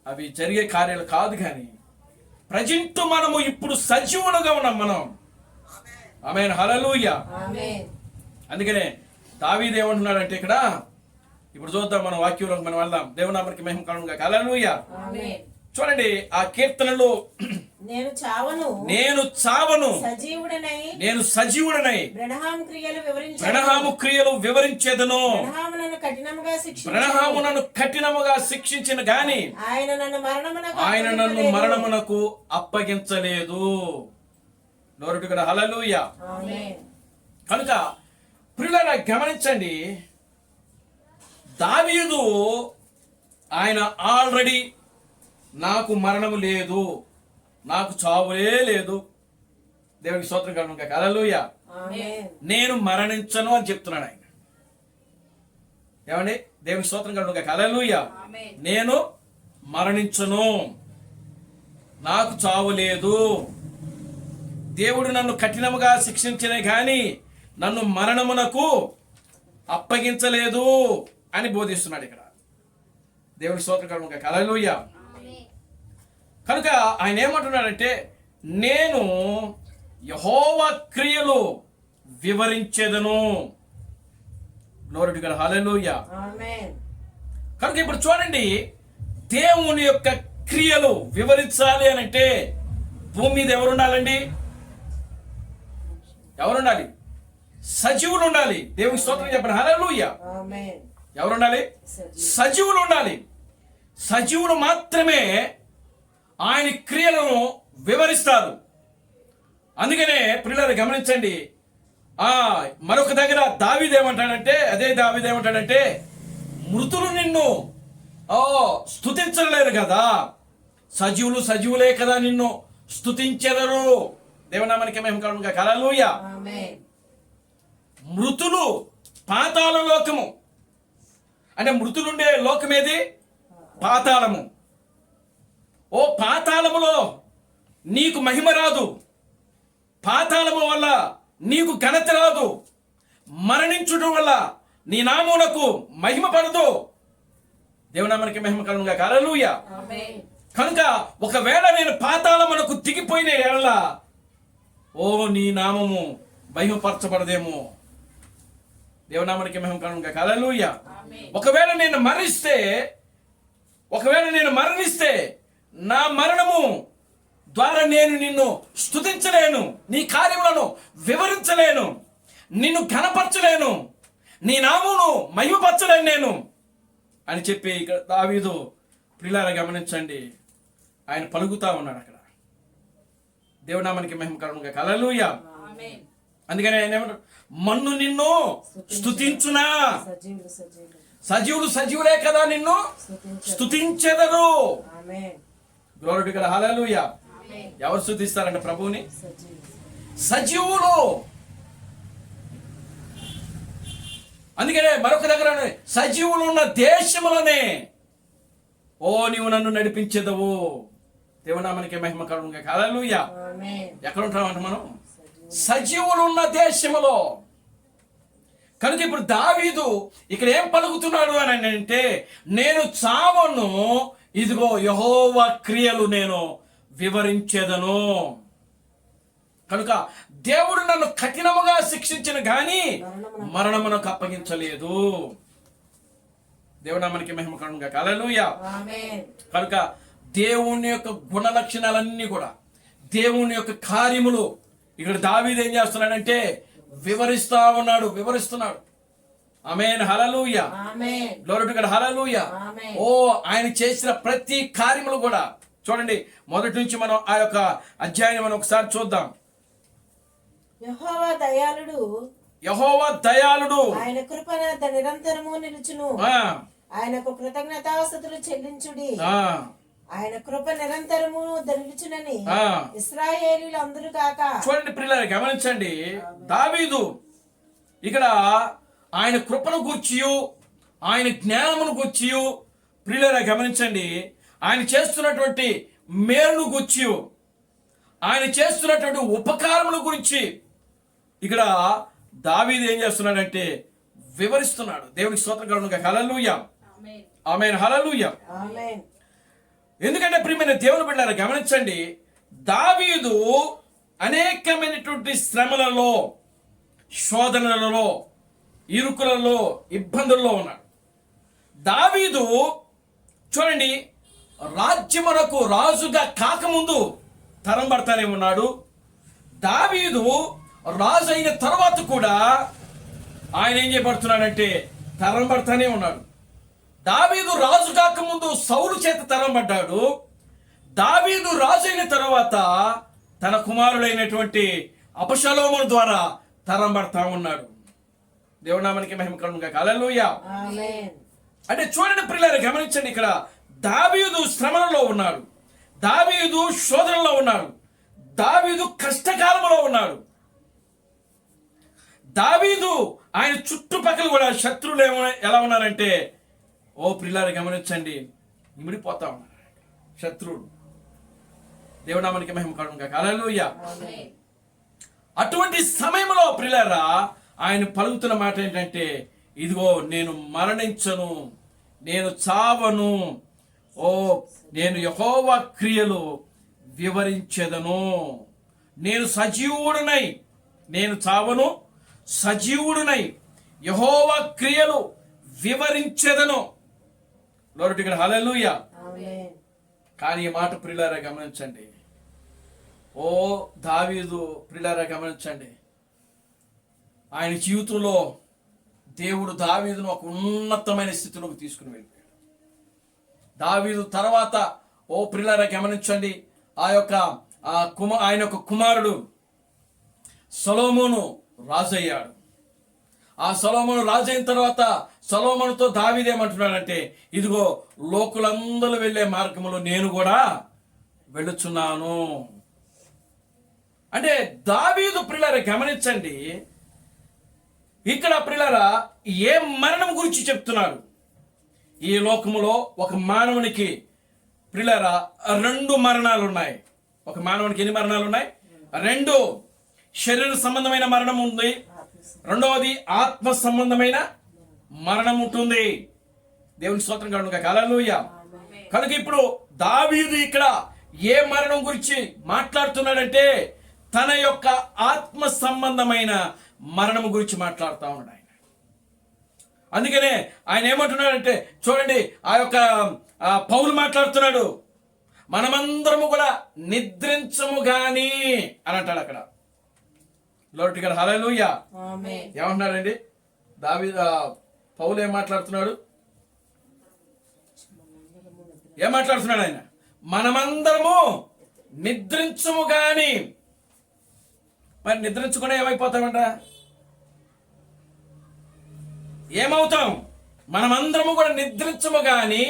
అవి జరిగే కార్యాలు కాదు. కానీ ప్రజెంట్ మనము ఇప్పుడు సజీవులుగా ఉన్నాం మనం. ఆమేన్, హల్లెలూయా. ఆమేన్. అందుకనే దావీదు ఏమంటున్నాడంటే ఇక్కడ, ఇప్పుడు చూద్దాం మనం వాక్యంలోకి మనం వెళ్దాం. దేవుని నామమునకు మహిమ కలుగును గాక. హల్లెలూయా. ఆమేన్. చూడండి ఆ కీర్తనలో, నేను చావను, సజీవుడనై నేను సజీవుడనై బ్రహ్మ క్రియలు వివరించు, బ్రహ్మ క్రియలు వివరించేదను. బ్రహ్మను కఠినముగా శిక్షించిన గాని ఆయన నన్ను మరణమునకు అప్పగించలేదు. నోరుడు కదా. హల్లెలూయా. ఆమేన్. కనుక ప్రియులారా గమనించండి, దావీదు ఆయన ఆల్రెడీ నాకు మరణము లేదు, నాకు చావులే లేదు. దేవునికి స్తోత్రం కలుగును గాక. హల్లెలూయా. ఆమేన్. నేను మరణించను అని చెప్తున్నాడు ఆయన. ఏమండి? దేవునికి స్తోత్రం కలుగును గాక. హల్లెలూయా. నేను మరణించను, నాకు చావు లేదు. దేవుడు నన్ను కఠినముగా శిక్షించిన గాని నన్ను మరణమునకు అప్పగించలేదు అని బోధిస్తున్నాడు ఇక్కడ. దేవునికి స్తోత్రం కలుగును గాక. హల్లెలూయా. కనుక ఆయన ఏమంటున్నాడంటే, నేను యెహోవా క్రియలు వివరించేదను. Glory to God. హల్లెలూయా. ఆమేన్. కనుక ఇప్పుడు చూడండి, దేవుని యొక్క క్రియలు వివరించాలి అని అంటే భూమి మీద ఎవరు ఉండాలండి? ఎవరుండాలి? సజీవులు ఉండాలి. దేవునికి స్తోత్రం చెప్పండి. హల్లెలూయా. ఆమేన్. ఎవరు ఉండాలి? సజీవులు ఉండాలి. సజీవులు మాత్రమే ఆయన క్రియలను వివరిస్తారు. అందుకనే ప్రియులారా గమనించండి, మరొక దగ్గర దావీదు ఏమంటాడంటే మృతులు నిన్ను స్తుతించలేరు కదా, సజీవులే కదా నిన్ను స్తుతించెదరు. దేవునామానికి మహిమ కలుగును గాక. హల్లెలూయా. ఆమేన్. మృతులు పాతాళ లోకము అంటే మృతులుండే లోకమేది? పాతాళము. ఓ పాతాళములో నీకు మహిమ రాదు, పాతాళము వల్ల నీకు ఘనత రాదు, మరణించుట వల్ల నీ నామమునకు మహిమ పడదు. దేవునామానికి మహిమ కలుగును గాక. హల్లెలూయా. ఆమేన్. కనుక ఒకవేళ నేను పాతాళమునకు దిగిపోయిన ఎడల నీ నామము మహిమపరచబడదేమో. దేవునామానికి మహిమ కలుగును గాక. హల్లెలూయా. ఒకవేళ నేను మరణిస్తే నా మరణము ద్వారా నేను నిన్ను స్తుతించలేను, నీ కార్యములను వివరించలేను, నిన్ను ఘనపరచలేను, నీ నామమును మహిమపరచలేను నేను అని చెప్పి ఇక్కడ దావీదు ప్రియులారా గమనించండి, ఆయన పలుకుతా ఉన్నాడు అక్కడ. దేవునామానికి మహిమ కలుగును గాక. హల్లెలూయా. అందుకని ఆయన ఏమంటాడు? మన్ను నిన్ను స్తుతించునా. సజీవులే కదా నిన్ను స్తుతించెదరు. Glory to God. హల్లెలూయా. ఎవరు స్తుతిస్తారంటే ప్రభువుని? సజీవులు. అందుకనే మరొక దగ్గర సజీవులు ఉన్న దేశములనే నీవు నన్ను నడిపించేదవు. దేవునామానికి మహిమ కలుగును గాక. హల్లెలూయా. ఎక్కడ ఉంటామంట మనం? సజీవులు ఉన్న దేశములో. కనుక ఇప్పుడు దావీదు ఇక్కడ ఏం పలుకుతున్నాడు అని అంటే, నేను చావను, ఇదిగో యెహోవా క్రియలు నేను వివరించేదను. కనుక దేవుడు నన్ను కఠినముగా శిక్షించిన గాని మరణమునకు అప్పగించలేదు. దేవునామానికి మహిమ కలుగును గాక. హల్లెలూయా. కనుక దేవుని యొక్క గుణ లక్షణాలన్నీ కూడా, దేవుని యొక్క కార్యములు ఇక్కడ దావీదు ఏం చేస్తున్నాడంటే వివరిస్తున్నాడు. ఆమేన్. హల్లెలూయా. Glory to God. హల్లెలూయా. ఆయన చేసిన ప్రతి కార్యములు కూడా చూడండి. మొదటి నుంచి మనం ఆ యొక్క అధ్యాయాన్ని మనం ఒకసారి చూద్దాం. యెహోవా దయాళుడు, ఆయన కృప నిరంతరము నిలుచును, ఆయనకు కృతజ్ఞతాస్తుతులు చెల్లించుడి. ఆయన కృప నిరంతరము నిలుచునని ఇశ్రాయేలీయులు అందరూ కాక. చూడండి ప్రియులారా గమనించండి, దావీదు ఇక్కడ ఆయన కృపను గూర్చియు ఆయన జ్ఞానమును గూర్చియు ప్రియులారా గమనించండి, ఆయన చేస్తున్నటువంటి మేలును గూర్చియు ఆయన చేస్తున్నటువంటి ఉపకారముల గురించి ఇక్కడ దావీదు ఏం చేస్తున్నాడంటే వివరిస్తున్నాడు. దేవునికి స్తోత్రం కలుగును గాక. హల్లెలూయా, ఆమేన్, హల్లెలూయా. ఎందుకంటే ప్రియమైన దేవుని బిడ్డలారా గమనించండి, దావీదు అనేకమైనటువంటి శ్రమలలో, శోధనలలో, ఇరుకులలో, ఇబ్బందుల్లో ఉన్నాడు. దావీదు చూడండి, రాజ్యమునకు రాజుగా కాకముందు తరం పడతానే ఉన్నాడు. దావీదు రాజు అయిన తర్వాత కూడా ఆయన ఏం చేయబడుతున్నాడంటే తరం పడతానే ఉన్నాడు. దావీదు రాజు కాకముందు సౌలు చేత తరం పడ్డాడు. దావీదు రాజు అయిన తర్వాత తన కుమారుడైనటువంటి అబషలోము ద్వారా తరం పడతా ఉన్నాడు. దేవుని నామానికి మహిమ కలుగును గాక. హల్లెలూయా. అంటే చూడండి ప్రియులారా గమనించండి, ఇక్కడ దావీదు శ్రమలలో ఉన్నాడు, దావీదు శోధనలో ఉన్నాడు, దావీదు కష్టకాలంలో ఉన్నాడు. దావీదు ఆయన చుట్టుపక్కల కూడా శత్రువులు ఎలా ఉన్నారంటే, ఓ ప్రియులారా గమనించండి, ఇమిడిపోతా ఉన్నారు శత్రువులు. దేవుని నామానికి మహిమ కలుగును గాక. హల్లెలూయా. అటువంటి సమయంలో ప్రియులారా ఆయన పలుకుతున్న మాట ఏంటంటే, ఇదిగో నేను మరణించను, నేను చావను, ఓ నేను యెహోవా క్రియలు వివరించెదను, నేను సజీవుడునై, నేను చావను, సజీవుడునై యెహోవా క్రియలు వివరించెదను. లోటు ఇక్కడ హల్లెలూయా. కానీ ఈ మాట ప్రియులారా గమనించండి, ఓ దావీదు ప్రియులారా గమనించండి, ఆయన జీవితంలో దేవుడు దావీదును ఒక ఉన్నతమైన స్థితిలోకి తీసుకుని వెళ్ళిపోయాడు. దావీదు తర్వాత ఓ ప్రియులారా గమనించండి, ఆయన యొక్క కుమారుడు సొలొమోను రాజు అయ్యాడు. ఆ సొలొమోను రాజు అయిన తర్వాత సొలొమోనుతో దావీదు ఏమంటున్నాడంటే, ఇదిగో లోకులందరూ వెళ్ళే మార్గంలో నేను కూడా వెళ్ళుచున్నాను. అంటే దావీదు ప్రియులారా గమనించండి, ఇక్కడ ప్రియులారా ఏ మరణం గురించి చెప్తున్నారు? ఈ లోకములో ఒక మానవునికి ప్రియులారా 2 మరణాలు ఉన్నాయి. ఒక మానవునికి ఎన్ని మరణాలు ఉన్నాయి? 2. శరీర సంబంధమైన మరణం ఉంది, రెండవది ఆత్మ సంబంధమైన మరణం ఉంటుంది. దేవుని స్తోత్రం కలుగును గాక. హల్లెలూయా. కనుక ఇప్పుడు దావీదు ఇక్కడ ఏ మరణం గురించి మాట్లాడుతున్నాడంటే, తన యొక్క ఆత్మ సంబంధమైన మరణం గురించి మాట్లాడుతూ ఉన్నాడు ఆయన. అందుకనే ఆయన ఏమంటున్నాడంటే, చూడండి, ఆ యొక్క పౌలు మాట్లాడుతున్నాడు, మనమందరము కూడా నిద్రించము గాని అని అంటాడు అక్కడ. లోటు గారు హల్లెలూయా. ఏమంటున్నాడండి పౌలు ఏం మాట్లాడుతున్నాడు? ఏం మాట్లాడుతున్నాడు ఆయన? మనమందరము నిద్రించము గాని. మరి నిద్రించుకునే ఏమైపోతామంట? ఏమవుతాం? మనమందరము కూడా నిద్రించము గాని,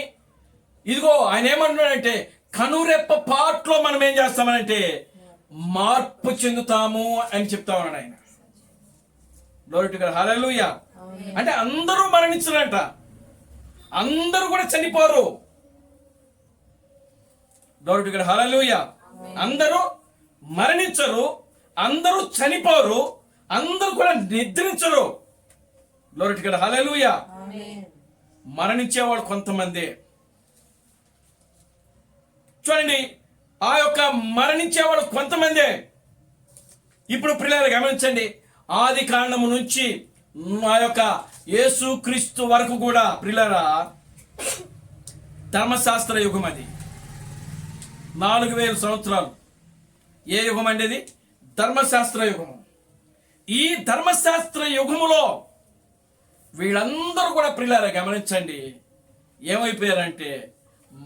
ఇదిగో ఆయన ఏమంటున్నాడంటే, కనురెప్ప పాట్లో మనం ఏం చేస్తామనంటే మార్పు చెందుతాము అని చెప్తా ఉన్నాడు ఆయన. Glory to God. హల్లెలూయా. అంటే అందరూ మరణించరంట, అందరూ కూడా చనిపోరు. Glory to God. హల్లెలూయా. అందరూ మరణించరు, అందరూ చనిపోరు, అందరూ కూడా నిద్రించరు. Glory to God. హల్లెలూయా. మరణించేవాడు కొంతమంది. చూడండి, ఆ యొక్క మరణించేవాడు కొంతమంది. ఇప్పుడు ప్రియులారా గమనించండి, ఆది కాండము నుంచి ఆ యొక్క యేసు క్రీస్తు వరకు కూడా ప్రియులారా ధర్మశాస్త్ర యుగం. అది 4000 సంవత్సరాలు. ఏ యుగం అండి అది? ధర్మశాస్త్ర యుగము. ఈ ధర్మశాస్త్ర యుగములో వీళ్ళందరూ కూడా ప్రియులారా గమనించండి, ఏమైపోయారంటే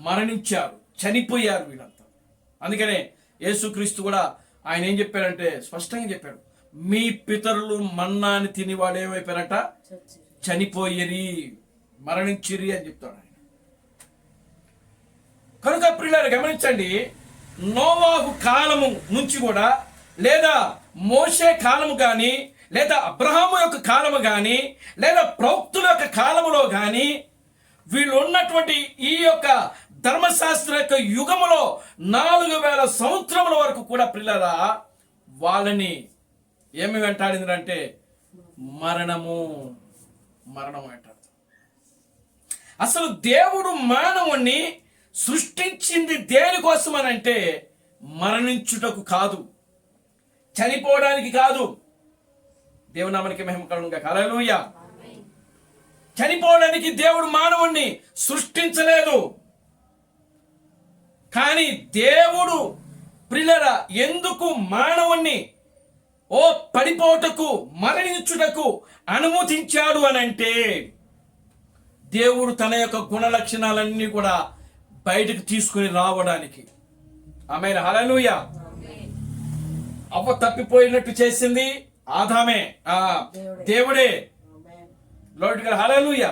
మరణించారు, చనిపోయారు వీళ్ళంతా. అందుకనే యేసుక్రీస్తు కూడా ఆయన ఏం చెప్పారంటే, స్పష్టంగా చెప్పాడు, మీ పితరులు మన్నాని తిని వాడు ఏమైపోయారట? చనిపోయిరి, మరణించిరి అని చెప్తాడు ఆయన. కనుక ప్రియులారా గమనించండి, నోవాహు కాలము నుంచి కూడా, లేదా మోషే కాలము కానీ, లేదా అబ్రహాము యొక్క కాలము కానీ, లేదా ప్రవక్తుల యొక్క కాలములో కానీ, వీళ్ళు ఉన్నటువంటి ఈ యొక్క ధర్మశాస్త్ర యొక్క యుగములో 4000 సంవత్సరముల వరకు కూడా ప్రియులారా వాళ్ళని ఏమి వెంటాడిందంటే మరణము వెంటాడు. అసలు దేవుడు మానవుణ్ణి సృష్టించింది దేనికోసం అని అంటే మరణించుటకు కాదు, చనిపోవడానికి కాదు. దేవుని నామానికి మహిమ కలుగును గాక. హల్లెలూయా. చనిపోవడానికి దేవుడు మానవుణ్ణి సృష్టించలేదు. కానీ దేవుడు ప్రియులారా ఎందుకు మానవుణ్ణి పడిపోటకు మరణించుటకు అనుమతించాడు అని అంటే దేవుడు తన యొక్క గుణ లక్షణాలన్నీ కూడా బయటకు తీసుకుని రావడానికి. ఆమేన్. హల్లెలూయా. అవ్వ తప్పిపోయినట్టు చేసింది ఆదామే, దేవుడే. లార్డ్ గారు హల్లెలూయా.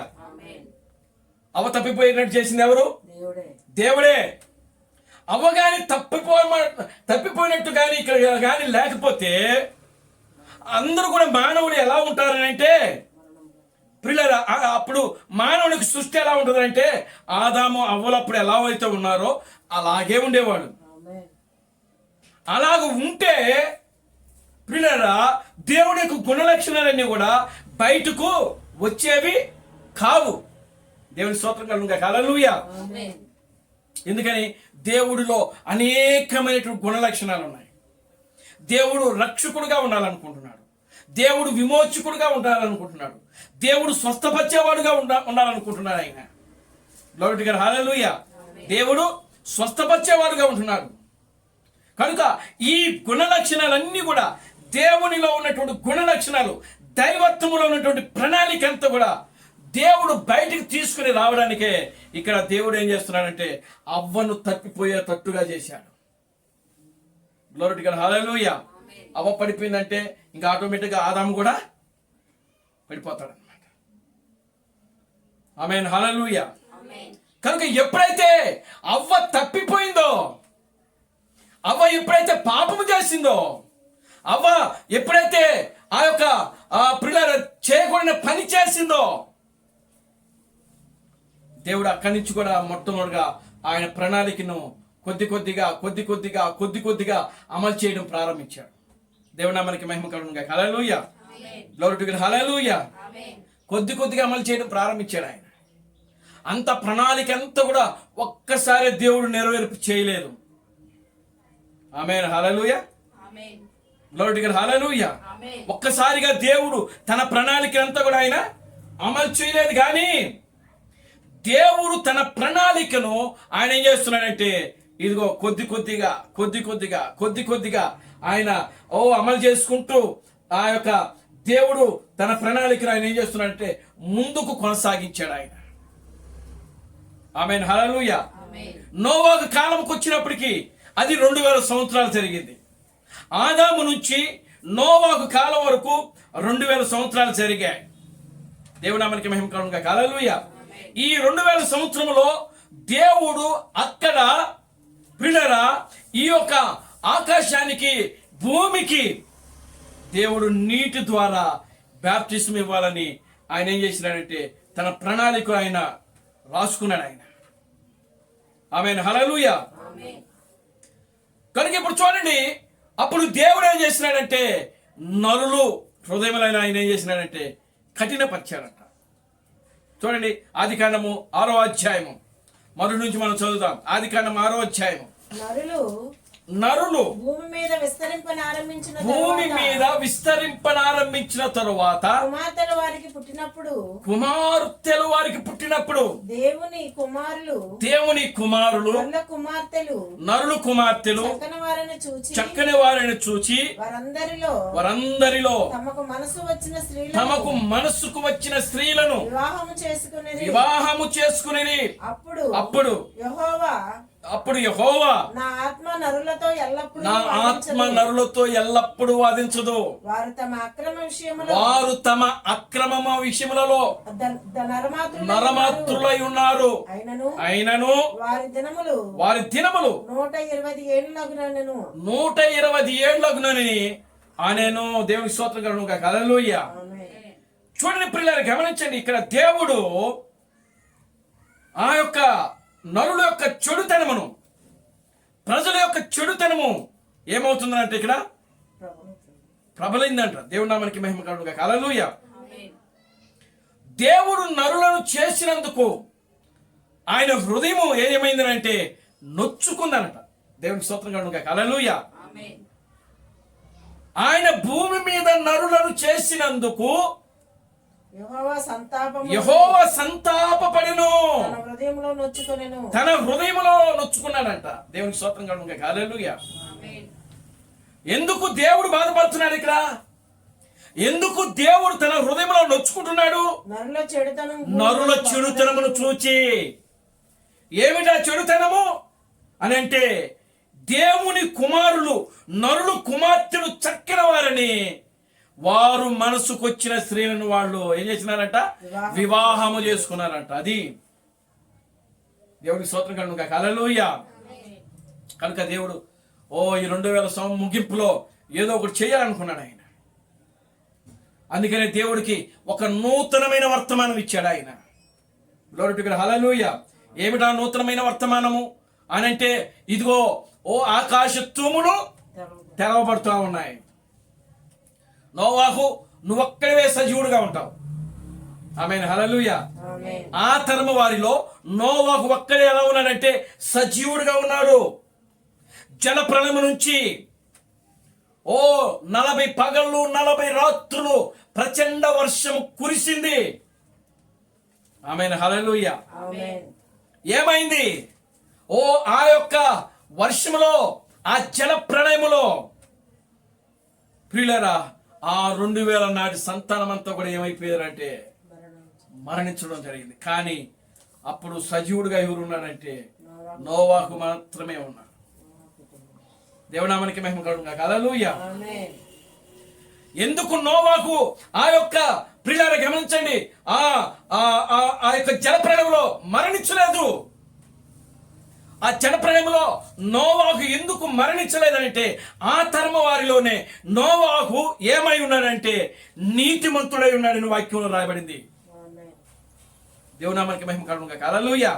అవ్వ తప్పిపోయినట్టు చేసింది ఎవరు? దేవుడే. అవ్వ గాని తప్పిపోయినట్టు కానీ ఇక్కడ కానీ లేకపోతే అందరూ కూడా మానవుడు ఎలా ఉంటారని అంటే ప్రియులారా, అప్పుడు మానవునికి సృష్టి ఎలా ఉంటుందంటే ఆదాము అవ్వలు అప్పుడు ఎలా అయితే ఉన్నారో అలాగే ఉండేవాడు. అలాగ ఉంటే ప్రియులారా దేవుడి యొక్క గుణలక్షణాలన్నీ కూడా బయటకు వచ్చేవి కావు. దేవుని స్తోత్రం కలుగును గాక. హల్లెలూయా. ఎందుకని దేవుడిలో అనేకమైనటువంటి గుణలక్షణాలు ఉన్నాయి. దేవుడు రక్షకుడుగా ఉండాలనుకుంటున్నాడు, దేవుడు విమోచకుడుగా ఉండాలనుకుంటున్నాడు, దేవుడు స్వస్థపరిచేవాడుగా ఉండాలనుకుంటున్నాడు ఆయన. లార్డ్ గారు హల్లెలూయా. దేవుడు స్వస్థపరిచేవాడుగా ఉంటున్నాడు. కనుక ఈ గుణలక్షణాలన్నీ కూడా దేవునిలో ఉన్నటువంటి గుణలక్షణాలు, దైవత్వములో ఉన్నటువంటి ప్రణాళిక అంతా కూడా దేవుడు బయటికి తీసుకుని రావడానికే ఇక్కడ దేవుడు ఏం చేస్తున్నాడంటే అవ్వను తప్పిపోయేటట్టుగా చేశాడు. Glory to God. హల్లెలూయా. అవ్వ పడిపోయిందంటే ఇంకా ఆటోమేటిక్గా ఆదాము కూడా పడిపోతాడు అనమాట. ఆమేన్. హల్లెలూయా. కనుక ఎప్పుడైతే అవ్వ తప్పిపోయిందో, అవ్వ ఎప్పుడైతే పాపము చేసిందో, అవ్వ ఎప్పుడైతే ఆ యొక్క పిల్లల చేయకూడని పని చేసిందో దేవుడు అక్కడి నుంచి కూడా మొట్టమొదటిగా ఆయన ప్రణాళికను కొద్ది కొద్దిగా అమలు చేయడం ప్రారంభించాడు. దేవుడు నామానికి మహిమ కలుగును గాక. హల్లెలూయా. Glory to God. హల్లెలూయా. కొద్దిగా అమలు చేయడం ప్రారంభించాడు ఆయన. అంత ప్రణాళిక అంతా కూడా ఒక్కసారి దేవుడు నెరవేర్పు చేయలేదు. ఆమేన్. హల్లెలూయా. Glory to God. హల్లెలూయా. ఒక్కసారిగా దేవుడు తన ప్రణాళిక అంతా కూడా ఆయన అమలు చేయలేదు. కానీ దేవుడు తన ప్రణాళికను ఆయన ఏం చేస్తున్నాడంటే ఇదిగో కొద్దిగా ఆయన అమలు చేసుకుంటూ ఆ యొక్క దేవుడు తన ప్రణాళికను ఆయన ఏం చేస్తున్నాడంటే ముందుకు కొనసాగించాడు ఆయన. ఆమేన్. హల్లెలూయా. నోవాహు కాలంకి వచ్చినప్పటికీ అది 2000 సంవత్సరాలు జరిగింది. ఆదాము నుంచి నోవాహు కాలం వరకు 2000 సంవత్సరాలు జరిగాయి. దేవుని నామానికి మహిమ కలుగును గాక. హల్లెలూయా. ఈ 2000 సంవత్సరంలో దేవుడు అక్కడ ప్రియులారా ఈ యొక్క ఆకాశానికి భూమికి దేవుడు నీటి ద్వారా బాప్టిజం ఇవ్వాలని ఆయన ఏం చేసినాడంటే తన ప్రణాళిక ఆయన రాసుకున్నాడు ఆయన. ఆమేన్. హల్లెలూయా. కనుక ఇప్పుడు చూడండి, అప్పుడు దేవుడు ఏం చేసినాడంటే నరులు హృదయంలో ఆయన ఏం చేసినాడంటే కఠినపరిచాడంట. చూడండి, ఆదికాండము 6వ అధ్యాయము మొదటి నుంచి మనం చదువుతాం. ఆదికాండము 6వ అధ్యాయము. నరులు భూమి మీద విస్తరింపనారంభించిన తరువాత కుమార్తెలు వారికి పుట్టినప్పుడు దేవుని కుమారులు నరులు కుమార్తెలు చక్కని వారిని చూచి వారందరిలో తమకు మనసుకు వచ్చిన స్త్రీలను వివాహము చేసుకుని అప్పుడు యెహోవా నా ఆత్మ నరులతో ఎల్లప్పుడూ వాదించదు. వారు తమ అక్రమ విషయములలో నరమాత్రులై ఉన్నారు. అయినను వారి దినములు 120 ఏళ్లగునని అనేను. దేవుని స్తోత్రం కలుగును గాక. హల్లెలూయా. చూడండి ప్రియులారా, గమనించండి, ఇక్కడ దేవుడు ఆ యొక్క నరుల యొక్క చెడుతనమును, ప్రజల యొక్క చెడుతనము ఏమవుతుందంటే ఇక్కడ ప్రబలిందంట. దేవుడి నామానికి మహిమ కలుగును గాక. హల్లెలూయా. దేవుడు నరులను చేసినందుకు ఆయన హృదయం ఏమైందనంటే నొచ్చుకుందనట. దేవునికి స్తోత్రం కలుగును గాక. హల్లెలూయా. ఆయన భూమి మీద నరులను చేసినందుకు యెహోవా సంతాపపడెను, తన హృదయంలో నొచ్చుకున్నాడంట. దేవునికి స్తోత్రం కలుగును గాక. హల్లెలూయా. ఎందుకు దేవుడు బాధపడుతున్నాడు ఇక్కడ? ఎందుకు దేవుడు తన హృదయంలో నొచ్చుకుంటున్నాడు? నరుల చెడుతనమును చూచి. ఏమిటా చెడుతనము అని అంటే, దేవుని కుమారులు నరులు కుమార్తెలు చక్కిన వారని వారు మనసుకొచ్చిన స్త్రీలను వాళ్ళు ఏం చేసినారంట? వివాహము చేసుకున్నారంట. అది దేవుడికి స్తోత్రం కలుగును గాక. హల్లెలూయా. కనుక దేవుడు ఈ 2000 సంవత్సరం ముగింపులో ఏదో ఒకటి చేయాలనుకున్నాడు ఆయన. అందుకనే దేవుడికి ఒక నూతనమైన వర్తమానం ఇచ్చాడు ఆయన. Glory to God. హల్లెలూయా. ఏమిటా నూతనమైన వర్తమానము అని అంటే, ఇదిగో ఆకాశ తూములు తెరవబడుతూ ఉన్నాయి. నోవాహు నువ్వొక్కడివే సజీవుడుగా ఉంటావు. ఆమేన్. హల్లెలూయా. ఆ తరము వారిలో నోవాహు ఒక్కడే ఎలా ఉన్నాడంటే సజీవుడుగా ఉన్నాడు. జల ప్రళయం నుంచి 40 పగళ్ళు 40 రాత్రులు ప్రచండ వర్షం కురిసింది. ఆమేన్. హల్లెలూయా. ఏమైంది? ఆ యొక్క వర్షములో, ఆ జల ప్రళయములో ప్రియులారా, ఆ 2000 నాటి సంతానం అంతా కూడా ఏమైపోయారంటే మరణించడం జరిగింది. కానీ అప్పుడు సజీవుడుగా ఎవరు ఉన్నాడంటే నోవాహు మాత్రమే ఉన్నాడు. దేవునామానికి మహిమ కలుగును గాక. హల్లెలూయా. ఎందుకు నోవాహు ఆ యొక్క ప్రియులారా గమనించండి, ఆ యొక్క జలప్రళయంలో మరణించలేదు. ఆ జలప్రళయంలో నోవాహు ఎందుకు మరణించలేదంటే, ఆ తరమ వారిలోనే నోవాహు ఏమై ఉన్నాడంటే నీతిమంతుడై ఉన్నాడని వాక్యంలో రాయబడింది. దేవునామానికి మహిమ కలుగును గాక. హల్లెలూయా.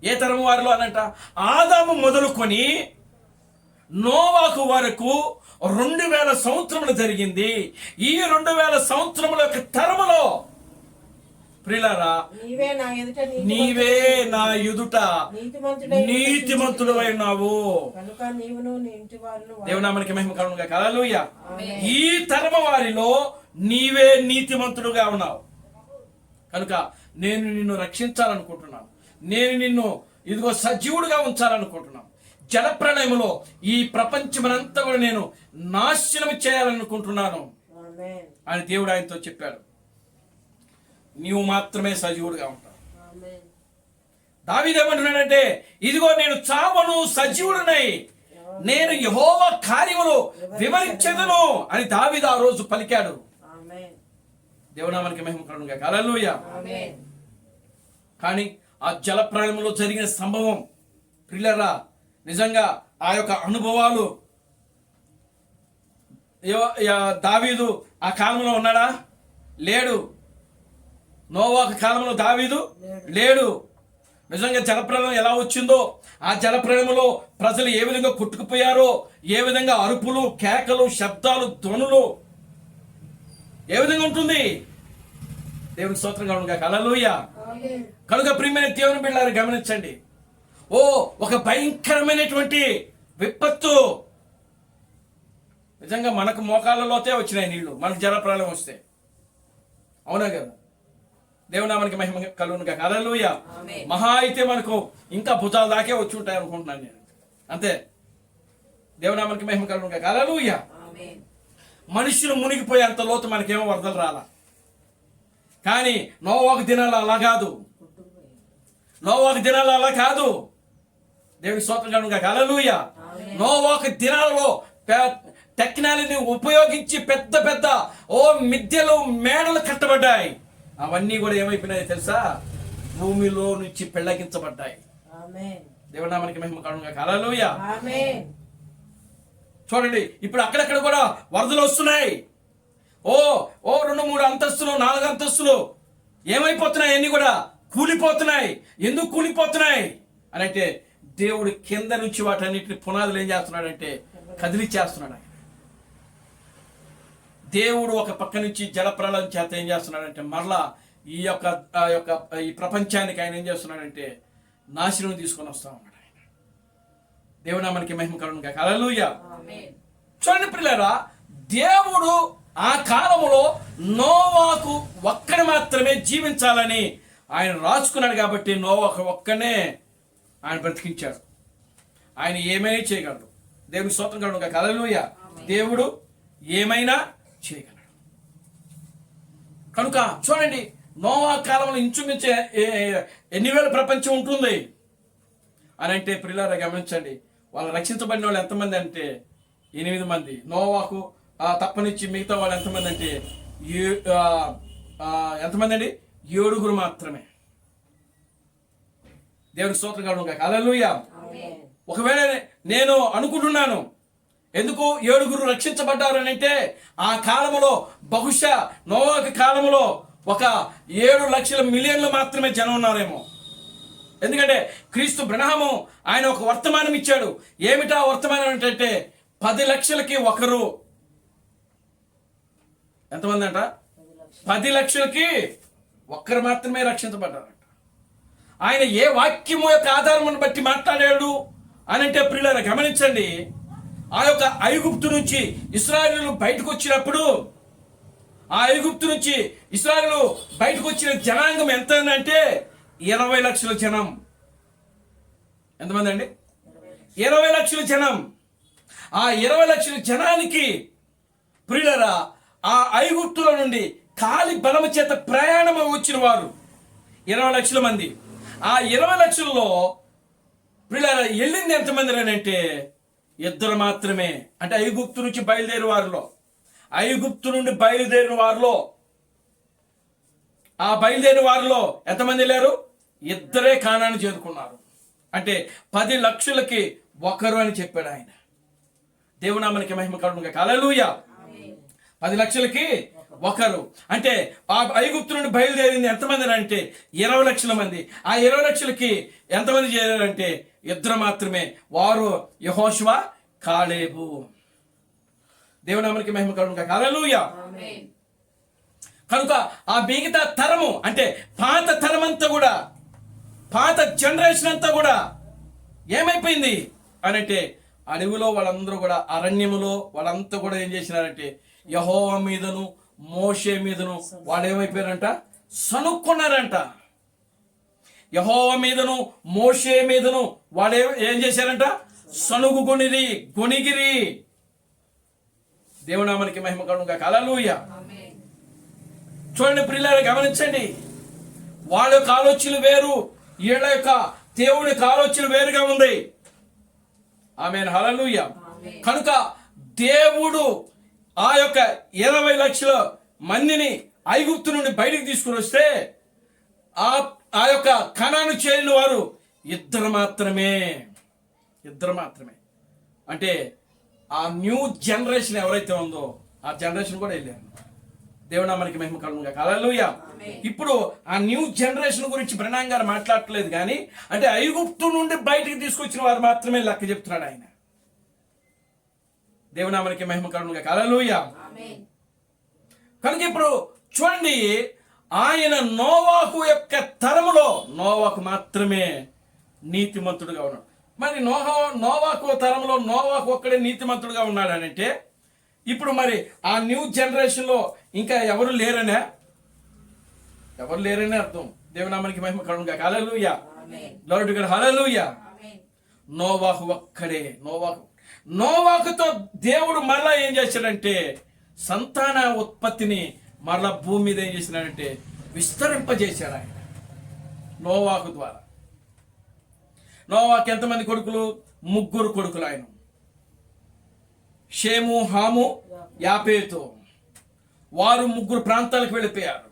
ఏ తరము వారిలో అనంట? ఆదాము మొదలుకొని నోవాహు వరకు 2000 సంవత్సరములు జరిగింది. ఈ 2000 సంవత్సరముల యొక్క తరములో ప్రియులారా, నీవే నా ఎదుట నీతిమంతుడు అయినావు. దేవునామానికి మహిమ కలుగును గాక. హల్లెలూయా. ఈ తరమ వారిలో నీవే నీతిమంతుడుగా ఉన్నావు. కనుక నేను నిన్ను రక్షించాలనుకుంటున్నాను. నేను నిన్ను ఇదిగో సజీవుడుగా ఉంచాలనుకుంటున్నాను. జలప్రళయములో ఈ ప్రపంచమనంతా కూడా నేను నాశనం చేయాలనుకుంటున్నాను అని దేవుడు ఆయనతో చెప్పాడు. నీవు మాత్రమే సజీవుడుగా ఉంటావు. దావీదు ఏమంటున్నాడంటే, ఇదిగో నేను చావను, సజీవుడునై నేను యెహోవా కార్యములు వివరించెదను అని దావీదు ఆ రోజు పలికాడు. దేవునామానికి మహిమ కలుగును గాక. హల్లెలూయా. కానీ ఆ జలప్రళయంలో జరిగిన సంభవం ప్రియులారా, నిజంగా ఆ యొక్క అనుభవాలు దావీదు ఆ కాలంలో ఉన్నాడా? లేడు. నోవాహు కాలంలో దావీదు లేడు. నిజంగా జలప్రళయం ఎలా వచ్చిందో, ఆ జలప్రళయంలో ప్రజలు ఏ విధంగా కొట్టుకుపోయారో, ఏ విధంగా అరుపులు, కేకలు, శబ్దాలు, ధ్వనులు ఏ విధంగా ఉంటుంది? దేవునికి స్తోత్రం కలుగును గాక. హల్లెలూయా. కనుక ప్రియమైన దేవుని బిడ్డలారా గమనించండి, ఒక భయంకరమైనటువంటి విపత్తు. నిజంగా మనకు మోకాళ్ళలోతే వచ్చినాయి నీళ్లు, మనకు జలప్రళయం వస్తే. అవునా కదా? దేవునామానికి మహిమ కలుగును గాక. హల్లెలూయా. మహా అయితే మనకు ఇంకా భుజాల దాకే వచ్చి ఉంటాయి అనుకుంటున్నాను నేను, అంతే. దేవునామానికి మహిమ కలుగును గాక. హల్లెలూయా. మనుషులు మునిగిపోయే అంత లోతు మనకేమో వరదలు రాలా. కానీ నోవాహు దినాలు అలా కాదు. నోవాహు దినాలు అలా కాదు. దేవుని స్తోత్రం కలుగును గాక. హల్లెలూయా. నోవాహు దినాలలో టెక్నాలజీని ఉపయోగించి పెద్ద పెద్ద మిద్దెలు, మేడలు కట్టబడ్డాయి. అవన్నీ కూడా ఏమైపోయినాయి తెలుసా? భూమిలో నుంచి పెళ్లగించబడ్డాయి. దేవుని నామానికి మహిమ కలుగును గాక. హల్లెలూయా. చూడండి, ఇప్పుడు అక్కడక్కడ కూడా వరదలు వస్తున్నాయి. 2-3 అంతస్తులు, 4 అంతస్తులు ఏమైపోతున్నాయి? అన్ని కూడా కూలిపోతున్నాయి. ఎందుకు కూలిపోతున్నాయి అని అంటే, దేవుడు కింద నుంచి వాటన్నిటిని పునాదులు ఏం చేస్తున్నాడంటే కదిలిచ్చేస్తున్నాడు. దేవుడు ఒక పక్క నుంచి జలప్రళయం చేత ఏం చేస్తున్నాడంటే మరలా ఈ ప్రపంచానికి ఆయన ఏం చేస్తున్నాడంటే నాశనం తీసుకొని వస్తా ఉన్నాడు ఆయన. దేవుడు నామానికి మహిమ కలుగును గాక. హల్లెలూయా. చూడండి ప్రియులారా, దేవుడు ఆ కాలంలో నోవాకు ఒక్కడు మాత్రమే జీవించాలని ఆయన రాసుకున్నాడు కాబట్టి నోవాకు ఒక్కనే ఆయన బ్రతికించాడు. ఆయన ఏమైనా చేయగలడు. దేవుని స్తోత్రం కలుగును గాక. హల్లెలూయా. దేవుడు ఏమైనా చేయగలడు. కనుక చూడండి, నోవా కాలంలో ఇంచుమించు ఎన్ని వేల ప్రపంచం ఉంటుంది అని అంటే ప్రియులారా గమనించండి, వాళ్ళు రక్షించబడిన వాళ్ళు ఎంతమంది అంటే 8 మంది. నోవాకు తప్పనిచ్చి మిగతా వాళ్ళు ఎంతమంది అంటే ఎంతమంది అండి? 7 మాత్రమే. దేవుని స్తోత్రం కలుగును గాక. హల్లెలూయా. ఒకవేళ నేను అనుకుంటున్నాను ఎందుకు 7 రక్షించబడ్డారు అని అంటే, ఆ కాలంలో బహుశా నోవాకు కాలంలో ఒక 7 లక్షల మిలియన్లు మాత్రమే జనం ఉన్నారేమో. ఎందుకంటే క్రీస్తు బ్రహ్మము ఆయన ఒక వర్తమానం ఇచ్చాడు. ఏమిటా వర్తమానం ఏంటంటే 10 లక్షలకి ఒకరు. ఎంతమంది అంట? 10 లక్షలకి ఒక్కరు మాత్రమే రక్షించబడ్డారంట. ఆయన ఏ వాక్యము యొక్క ఆధారమును బట్టి మాట్లాడాడు అని అంటే ప్రియులారా గమనించండి, ఆ యొక్క ఐగుప్తు నుంచి ఇశ్రాయేలీయులు బయటకు వచ్చినప్పుడు, ఆ ఐగుప్తు నుంచి ఇశ్రాయేలు బయటకు వచ్చిన జనాంగం ఎంత అంటే 20 లక్షల జనం. ఎంతమంది అండి? 20 లక్షల జనం. ఆ 20 లక్షల జనానికి ప్రియులరా ఆ ఐగుప్తుల నుండి కాలి బలము చేత ప్రయాణం వచ్చిన వారు 20 లక్షల మంది. ఆ 20 లక్షల్లో ప్రియులరా వెళ్ళింది ఎంతమంది అంటే 2 మాత్రమే. అంటే ఐగుప్తు నుంచి బయలుదేరి వారిలో, ఐగుప్తు నుండి బయలుదేరిన వారిలో, ఆ బయలుదేరిన వారిలో ఎంతమంది లేరు? 2 కానాను చేరుకున్నారు. అంటే 10 లక్షలకి ఒకరు అని చెప్పాడు ఆయన. దేవునామానికి మహిమ కలుగును గాక. హల్లెలూయా. 10 లక్షలకి ఒకరు అంటే ఆ ఐగుప్తు నుండి బయలుదేరింది ఎంతమంది అంటే 20 లక్షల మంది. ఆ 20 లక్షలకి ఎంతమంది చేరారంటే 2 మాత్రమే. వారు యెహోషువ, కాలేబు. దేవునామానికి మహిమ కలుగును గాక. హల్లెలూయా. కనుక ఆ మిగతా తరము అంటే పాత తరం అంతా కూడా, పాత జనరేషన్ అంతా కూడా ఏమైపోయింది అని అంటే అడవిలో వాళ్ళందరూ కూడా, అరణ్యములో వాళ్ళంతా కూడా ఏం చేసినారంటే యెహోవా మీదను మోషే మీదను వాళ్ళు ఏమైపోయారంట? సనుక్కున్నారంట. యెహోవా మీదను మోషే మీదను వాళ్ళు ఏం చేశారంట? సనుగుకొనిరి, గొనిగిరి. దేవునామానికి మహిమ కలుగును గాక. హల్లెలూయా. చూడండి ప్రియులారా గమనించండి, వాళ్ళ యొక్క ఆలోచనలు వేరు, వీళ్ళ యొక్క దేవుని యొక్క ఆలోచన వేరుగా ఉంది. ఆమేన్. హల్లెలూయా. కనుక దేవుడు ఆ యొక్క 20 లక్షల మందిని ఐగుప్తు నుండి బయటికి తీసుకుని వస్తే ఆ యొక్క కనాను చేరిన వారు 2 మాత్రమే. 2 మాత్రమే. అంటే ఆ న్యూ జనరేషన్ ఎవరైతే ఉందో ఆ జనరేషన్ కూడా వెళ్ళారు. దేవునామానికి మహిమ కలుగును గాక. హల్లెలూయా. ఇప్పుడు ఆ న్యూ జనరేషన్ గురించి బ్రహ్నాం గారు మాట్లాడట్లేదు కానీ, అంటే ఐగుప్తు నుండి బయటికి తీసుకొచ్చిన వారు మాత్రమే లెక్క చెప్తున్నాడు ఆయన. దేవునామానికి మహిమ కలుగును గాక. హల్లెలూయా. కనుక ఇప్పుడు చూడండి, ఆయన నోవాకు యొక్క తరములో నోవాకు మాత్రమే నీతిమంతుడుగా ఉన్నాడు. మరి నోవాకు తరంలో నోవాకు ఒక్కడే నీతిమంతుడుగా ఉన్నాడు అని అంటే, ఇప్పుడు మరి ఆ న్యూ జనరేషన్లో ఇంకా ఎవరు లేరనే అర్థం. దేవునామానికి మహిమ కలుగును గాక. హల్లెలూయా. Glory to God. హల్లెలూయా. నోవాకు ఒక్కడే. నోవాకుతో దేవుడు మరలా ఏం చేశాడంటే సంతాన ఉత్పత్తిని మరలా భూమి మీద ఏం చేసినాడంటే విస్తరింపజేశాడు ఆయన నోవాకు ద్వారా. నోవాకు ఎంతమంది కొడుకులు? 3 కొడుకులు ఆయన. షేము, హాము, యాపేతు. వారు 3 ప్రాంతాలకు వెళ్ళిపోయారు.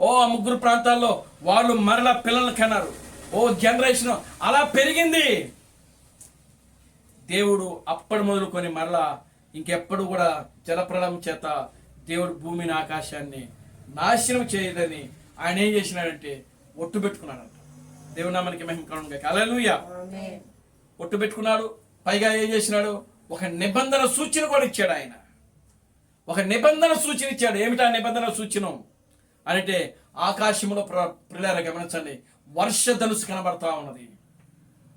ఆ 3 ప్రాంతాల్లో వాళ్ళు మరలా పిల్లలు కన్నారు. జనరేషన్ అలా పెరిగింది. దేవుడు అప్పటి మొదలుకొని మరలా ఇంకెప్పుడు కూడా జలప్రళయం చేత దేవుడు భూమిని ఆకాశాన్ని నాశనం చేయదని ఆయన ఏం చేసినాడంటే ఒట్టు పెట్టుకున్నాడంట. దేవునామానికి మహిమ కలుగును గాక. హల్లెలూయా. ఒట్టు పెట్టుకున్నాడు. పైగా ఏం చేసినాడు? ఒక నిబంధన సూచన కూడా ఇచ్చాడు ఆయన. ఒక నిబంధన సూచన ఇచ్చాడు. ఏమిటా నిబంధన సూచన అంటే ఆకాశంలో ప్రియులారా గమనించండి, వర్షధనుసు కనబడతా ఉన్నది.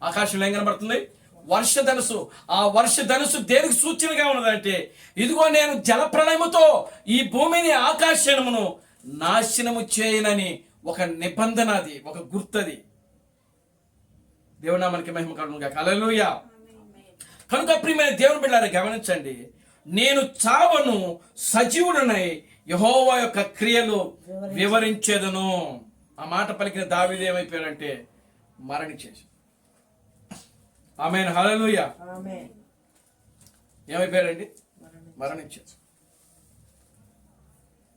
ఆకాశంలో ఏం కనబడుతుంది? వర్షధనుసు. ఆ వర్షధనుసు దేనికి సూచనగా ఉన్నదంటే, ఇదిగో నేను జలప్రళయముతో ఈ భూమిని ఆకాశమును నాశనము చేయనని ఒక నిబంధన, అది ఒక గుర్తది. దేవుని నామానికి మహిమ కలుగును గాక. హల్లెలూయా. కనుక ప్రియమైన దేవుని బిడ్డలారా గమనించండి, నేను చావను, సజీవుడనై యెహోవా యొక్క క్రియలు వివరించేదను. ఆ మాట పలికిన దావీదు ఏమైపోయాడంటే మరణించేసి. ఆమేన్. హల్లెలూయా. ఏమైపోయాడండి? మరణించాడు.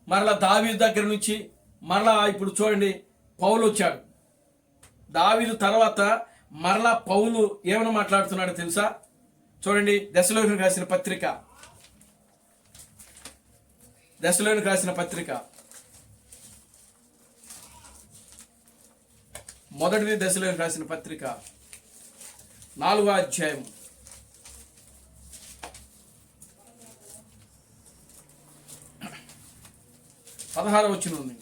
మరలా దావీదు దగ్గర నుంచి మరలా ఇప్పుడు చూడండి పౌలు వచ్చాడు. దావీదు తర్వాత మరలా పౌలు ఏమని మాట్లాడుతున్నాడో తెలుసా? చూడండి, దశలోనికి రాసిన పత్రిక, దశలోనికి రాసిన పత్రిక మొదటిది దశలోనికి రాసిన పత్రిక 4వ అధ్యాయం 16వ వచనం ఉంది.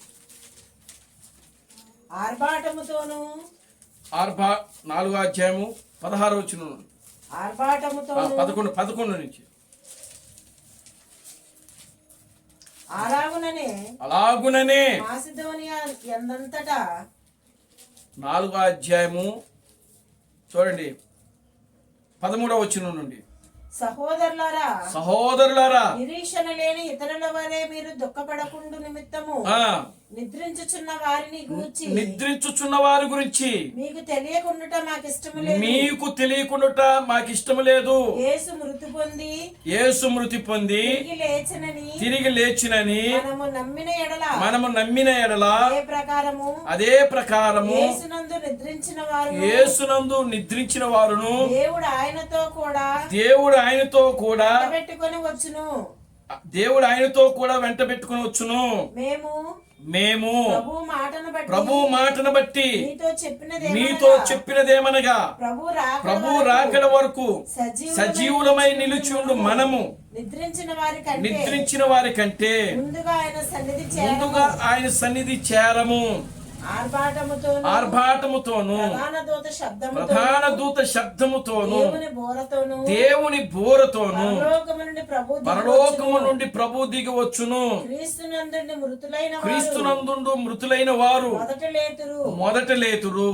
ఆర్భాటముతోను 4వ అధ్యాయము 16వ వచనం ఉంది. ఆర్భాటముతోను 11 నుంచి అలాగుననే మాసిదోనియా ఎందంతటా 4వ అధ్యాయము చూడండి 13వ వచనం నుండి, సహోదరులారా నిరీక్షణ లేని ఇతరుల వలె మీరు దుఃఖపడకుండు నిమిత్తము నిద్రించుచున్న వారి గురించి మీకు తెలియకుండా మాకు ఇష్టము లేదు. యేసు మృతి పొంది తిరిగి లేచినని మనము నమ్మిన ఎడల అదే ప్రకారము యేసునందు నిద్రించిన వారును దేవుడు ఆయనతో కూడా వెంట పెట్టుకుని వచ్చును. మేము ప్రభు మాటను బట్టి మీతో చెప్పినదేమనగా, ప్రభు రాకడ వరకు సజీవులమై నిలిచి మనము నిద్రించిన వారి కంటే ముందుగా ఆయన సన్నిధి చేరము. ఆర్భాటముతోను ప్రధాన దూత శబ్దముతోను దేవుని బోరతోను పరలోకము నుండి ప్రభు దిగి వచ్చును. క్రీస్తునందు మృతులైన వారు మొదట లేతురు.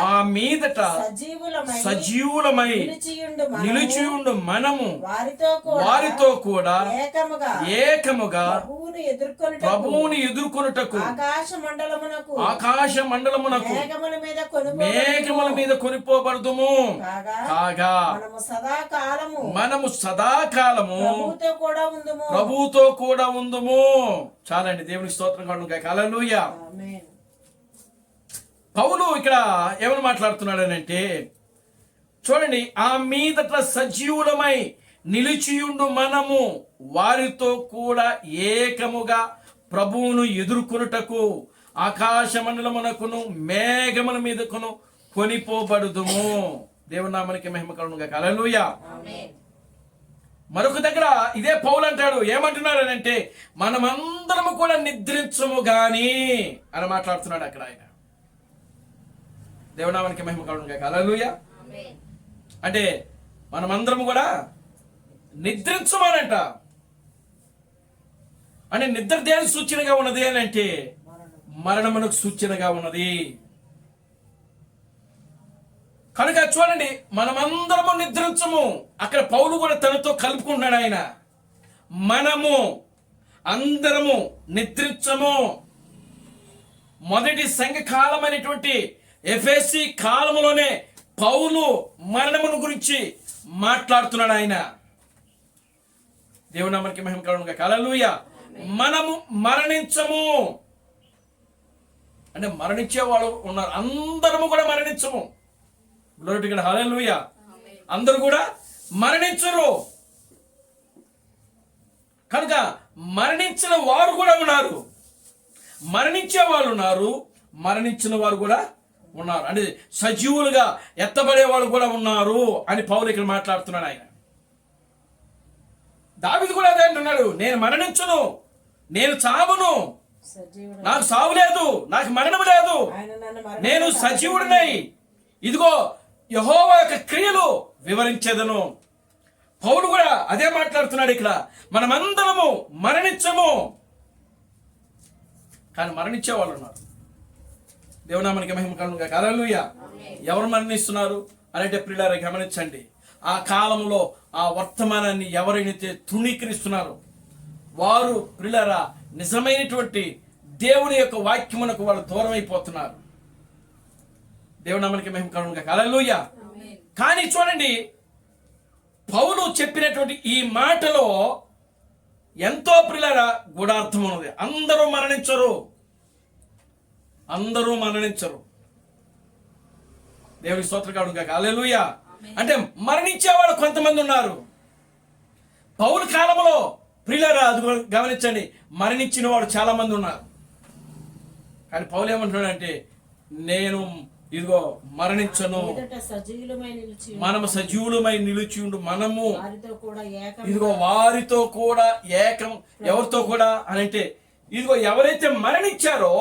ఆ మీదట సజీవులమై నిలిచియుండు మనము వారితో కూడా ఏకముగా ప్రభువుని ఎదుర్కొనుటకు ఆకాశ మండలమునకు మేఘముల మీద కొనిపోబడుదుము. కాగా మనము సదాకాలము ప్రభువుతో కూడా ఉందుము. చాలండి, దేవునికి స్తోత్రం కలుగును గాక. హల్లెలూయా. పౌలు ఇక్కడ ఏమని మాట్లాడుతున్నాడనంటే, చూడండి, ఆ మీదట సజీవులమై నిలిచియుండు మనము వారితో కూడా ఏకముగా ప్రభువును ఎదుర్కొనుటకు ఆకాశ మండలమునకును మేఘముల మీదకును కొనిపోబడుదుము. దేవుని నామానికి మహిమ కలుగును గాక. హల్లెలూయా. మరొక దగ్గర ఇదే పౌలు అంటాడు, ఏమంటున్నాడనంటే, మనమందరము కూడా నిద్రించము గాని అని మాట్లాడుతున్నాడు అక్కడ ఆయన. దేవుని నామానికి మహిమ కలుగును గాక. హల్లెలూయా. అంటే మనమందరము కూడా నిద్రించమనంట. అంటే నిద్ర దేనికి సూచనగా ఉన్నది అని అంటే మరణమునకు సూచనగా ఉన్నది. కనుక చూడండి, మనమందరము నిద్రించము. అక్కడ పౌలు కూడా తనతో కలుపుకుంటున్నాడు ఆయన. మనము అందరము నిద్రించము. మొదటి సంఘ కాలం అనేటువంటి ఎఫెసీ కాలంలోనే పౌలు మరణమును గురించి మాట్లాడుతున్నాడు ఆయన. దేవుని నామానికి మహిమ కలుగును గాక. హల్లెలూయా. మనము మరణించము అంటే మరణించే వాళ్ళు ఉన్నారు. అందరము కూడా మరణించము. Glory to God. హల్లెలూయా. అందరూ కూడా మరణించరు. కనుక మరణించిన వారు కూడా ఉన్నారు, మరణించే వాళ్ళు ఉన్నారు, మరణించిన వారు కూడా ఉన్నారు. అంటే సజీవులుగా ఎత్తబడే వాళ్ళు కూడా ఉన్నారు అని పౌలు ఇక్కడ మాట్లాడుతున్నాడు ఆయన. దావీదు కూడా అదే అంటున్నాడు, నేను మరణించును, నేను చావును, సజీవుడు నాకు సావు లేదు, నాకు మరణము లేదు, ఆయన నన్ను నేను సజీవుడినై ఇదిగో యెహోవా యొక్క క్రియలు వివరించేదను. పౌలు కూడా అదే మాట్లాడుతున్నాడు ఇక్కడ. మనమందరము మరణించము, కానీ మరణించే వాళ్ళు ఉన్నారు. దేవునామానికి మహిమ కలుగును గాక. హల్లెలూయా. ఎవరు మరణిస్తున్నారు అంటే ప్రియులారా గమనించండి. ఆ కాలంలో ఆ వర్తమానాన్ని ఎవరైతే తృణీకరిస్తున్నారో వారు ప్రియులారా నిజమైనటువంటి దేవుని యొక్క వాక్యమునకు వాళ్ళు దూరం అయిపోతున్నారు. దేవునామానికి మహిమ కలుగును గాక. హల్లెలూయా. కానీ చూడండి, పౌలు చెప్పినటువంటి ఈ మాటలో ఎంతో ప్రియులారా గూఢార్థం ఉన్నది. అందరూ మరణించరు, అందరూ మరణించరు. దేవుని స్తోత్రం కలుగును గాక. హల్లెలూయా. అంటే మరణించే వాళ్ళు కొంతమంది ఉన్నారు. పౌలు కాలంలో ప్రియులారా అది గమనించండి, మరణించిన వాడు చాలా మంది ఉన్నారు. కానీ పౌలు ఏమంటున్నాడంటే, నేను ఇదిగో మరణించను, మనము సజీవులమై నిలిచి ఉండు, మనము ఇదిగో వారితో కూడా ఏకం. ఎవరితో కూడా అని అంటే ఇదిగో ఎవరైతే మరణించారో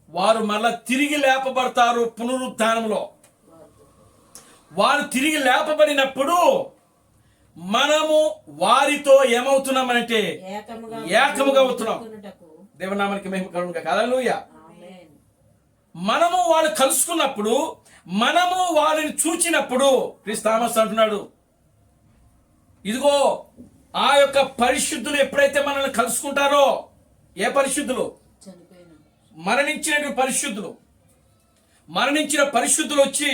వారు మళ్ళా తిరిగి లేపబడతారు. పునరుద్ధానంలో వారు తిరిగి లేపబడినప్పుడు మనము వారితో ఏమవుతున్నామనంటే ఏకముగా అవుతున్నాం. దేవునామానికి మహిమ కలుగును గాక. హల్లెలూయా. మనము వాళ్ళు కలుసుకున్నప్పుడు, మనము వాళ్ళని చూచినప్పుడు క్రీస్తు థామస్ అంటున్నాడు, ఇదిగో ఆ యొక్క పరిశుద్ధులు ఎప్పుడైతే మనల్ని కలుసుకుంటారో, ఏ పరిశుద్ధులు? మరణించినటువంటి పరిశుద్ధులు. మరణించిన పరిశుద్ధులు వచ్చి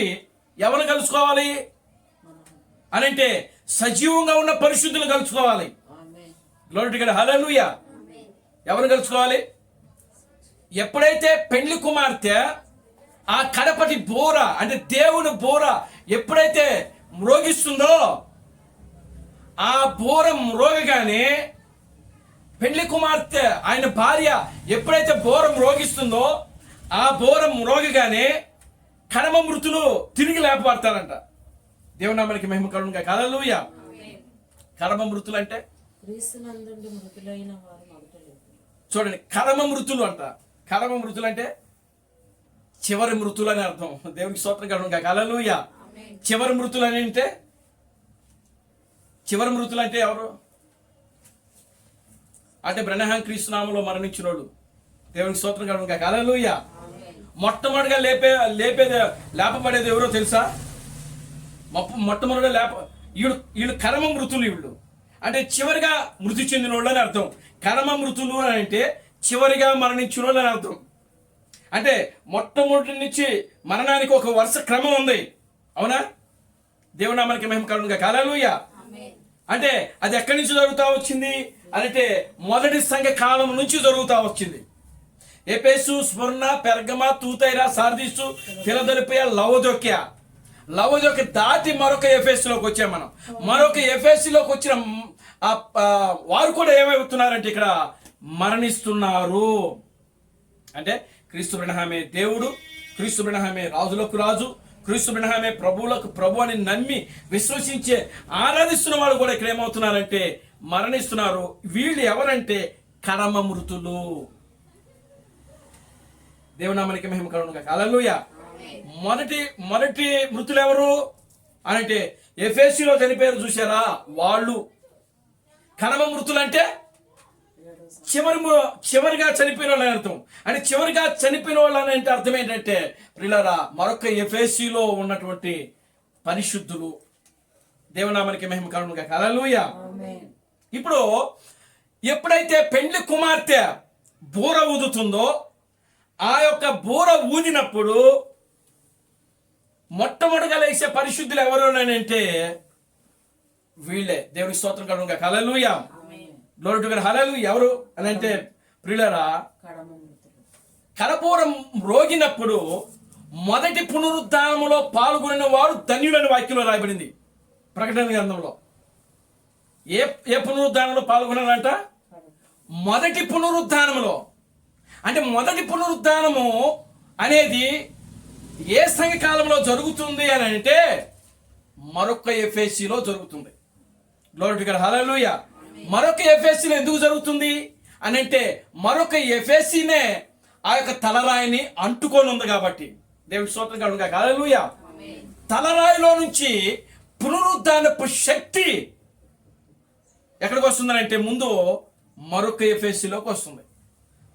ఎవరు కలుసుకోవాలి అనంటే సజీవంగా ఉన్న పరిశుద్ధులు కలుసుకోవాలి. Glory to God. హల్లెలూయా. ఎవరు కలుసుకోవాలి? ఎప్పుడైతే పెండ్లి కుమార్తె ఆ కడపటి బోర అంటే దేవుని బోర ఎప్పుడైతే మ్రోగిస్తుందో, ఆ బోర మ్రోగగానే పెండ్లి కుమార్తె ఆయన భార్య ఎప్పుడైతే బోర మ్రోగిస్తుందో, ఆ బోర మ్రోగగానే కడమ మృతులు తిరిగి లేపబడతారంట. దేవుని నామానికి మహిమ కలుగును గాక. హల్లెలూయా. కడమ మృతులు అంటే చూడండి, కడమ మృతులు అంట. కడమ మృతులు అంటే చివరి మృతులు అని అర్థం. దేవునికి స్తోత్రం కలుగును గాక. హల్లెలూయా. చివరి మృతులు అని అంటే, చివరి మృతులు అంటే ఎవరు అంటే బ్రహ్మ క్రీస్తు నామములో మరణించినోడు. దేవునికి స్తోత్రం కలుగును గాక. హల్లెలూయా. మొట్టమొదటిగా లేపబడేది ఎవరో తెలుసా? మొట్టమొదటి వీళ్ళు కర్మ మృతులు. వీళ్ళు అంటే చివరిగా మృతి చెందిన వాళ్ళు అని అర్థం. కర్మ మృతులు అని అంటే చివరిగా మరణించిన వాళ్ళు అని అర్థం. అంటే మొట్టమొదటి నుంచి మరణానికి ఒక వరుస క్రమం ఉంది. అవునా? దేవుని నామానికి మహిమ కలుగును గాక. హల్లెలూయా. అంటే అది ఎక్కడి నుంచి జరుగుతూ వచ్చింది అంటే మొదటి సంఘ కాలం నుంచి జరుగుతూ వచ్చింది. ఎఫెసు, స్మరణ, పెర్గమ, తూతైర, సార్దీసు, ఫిలదెల్ఫియా, లవొదికయ దాటి మరొక ఎఫెసులోకి వచ్చాం మనం. మరొక ఎఫెసులోకి వచ్చిన వారు కూడా ఏమవుతున్నారంటే ఇక్కడ మరణిస్తున్నారు. అంటే క్రీస్తు బ్రహ్మే దేవుడు, క్రీస్తు బ్రహ్మే రాజులకు రాజు, క్రీస్తు బ్రహ్మే ప్రభువులకు ప్రభు అని నమ్మి విశ్వసించే ఆరాధిస్తున్న వాళ్ళు కూడా ఇక్కడ ఏమవుతున్నారంటే మరణిస్తున్నారు. వీళ్ళు ఎవరంటే కడమ మృతులు. దేవునామానికి మహిమ కలుగును గాక. హల్లెలూయా. మొదటి మృతులు ఎవరు అంటే ఎఫెసీలో చనిపోయారు చూసారా వాళ్ళు. కడమ మృతులు అంటే చివరిగా చనిపోయిన వాళ్ళు అని అర్థం. అంటే చివరిగా చనిపోయిన వాళ్ళు అని అంటే అర్థం ఏంటంటే ప్రియులారా మరొక ఎఫెసీలో ఉన్నటువంటి పరిశుద్ధులు. దేవునామానికి మహిమ కలుగును గాక. హల్లెలూయా. ఇప్పుడు ఎప్పుడైతే పెండ్లి కుమార్తె బూర ఊదుతుందో, ఆ యొక్క బూర ఊదినప్పుడు మొట్టమొదటిగా లేచే పరిశుద్ధులు ఎవరు అని అంటే వీళ్ళే. దేవుని స్తోత్రం కలుగును గాక. హల్లెలూయా. Glory to God. హల్లెలూయా. ఎవరు అని అంటే ప్రియులారా కడపూరం మ్రోగినప్పుడు మొదటి పునరుద్ధానములో పాల్గొనిన వారు ధన్యులని వాక్యంలో రాయబడింది ప్రకటన గ్రంథంలో. ఏ పునరుద్ధానంలో పాల్గొనాలంట? మొదటి పునరుద్ధానములో. అంటే మొదటి పునరుద్ధానము అనేది ఏ సంఘకాలంలో జరుగుతుంది అని అంటే మరొక ఎఫెసీలో జరుగుతుంది. Glory to God. హల్లెలూయా. మరొక ఎఫెసీలో ఎందుకు జరుగుతుంది అని అంటే మరొక ఎఫెసీనే ఆ యొక్క తలరాయిని అంటుకొని ఉంది కాబట్టి. దేవుని స్తోత్రం కలుగును గాక. హల్లెలూయా. తలరాయిలో నుంచి పునరుద్ధానపు శక్తి ఎక్కడికి వస్తుందంటే ముందు మరొక ఎఫెసీలోకి వస్తుంది.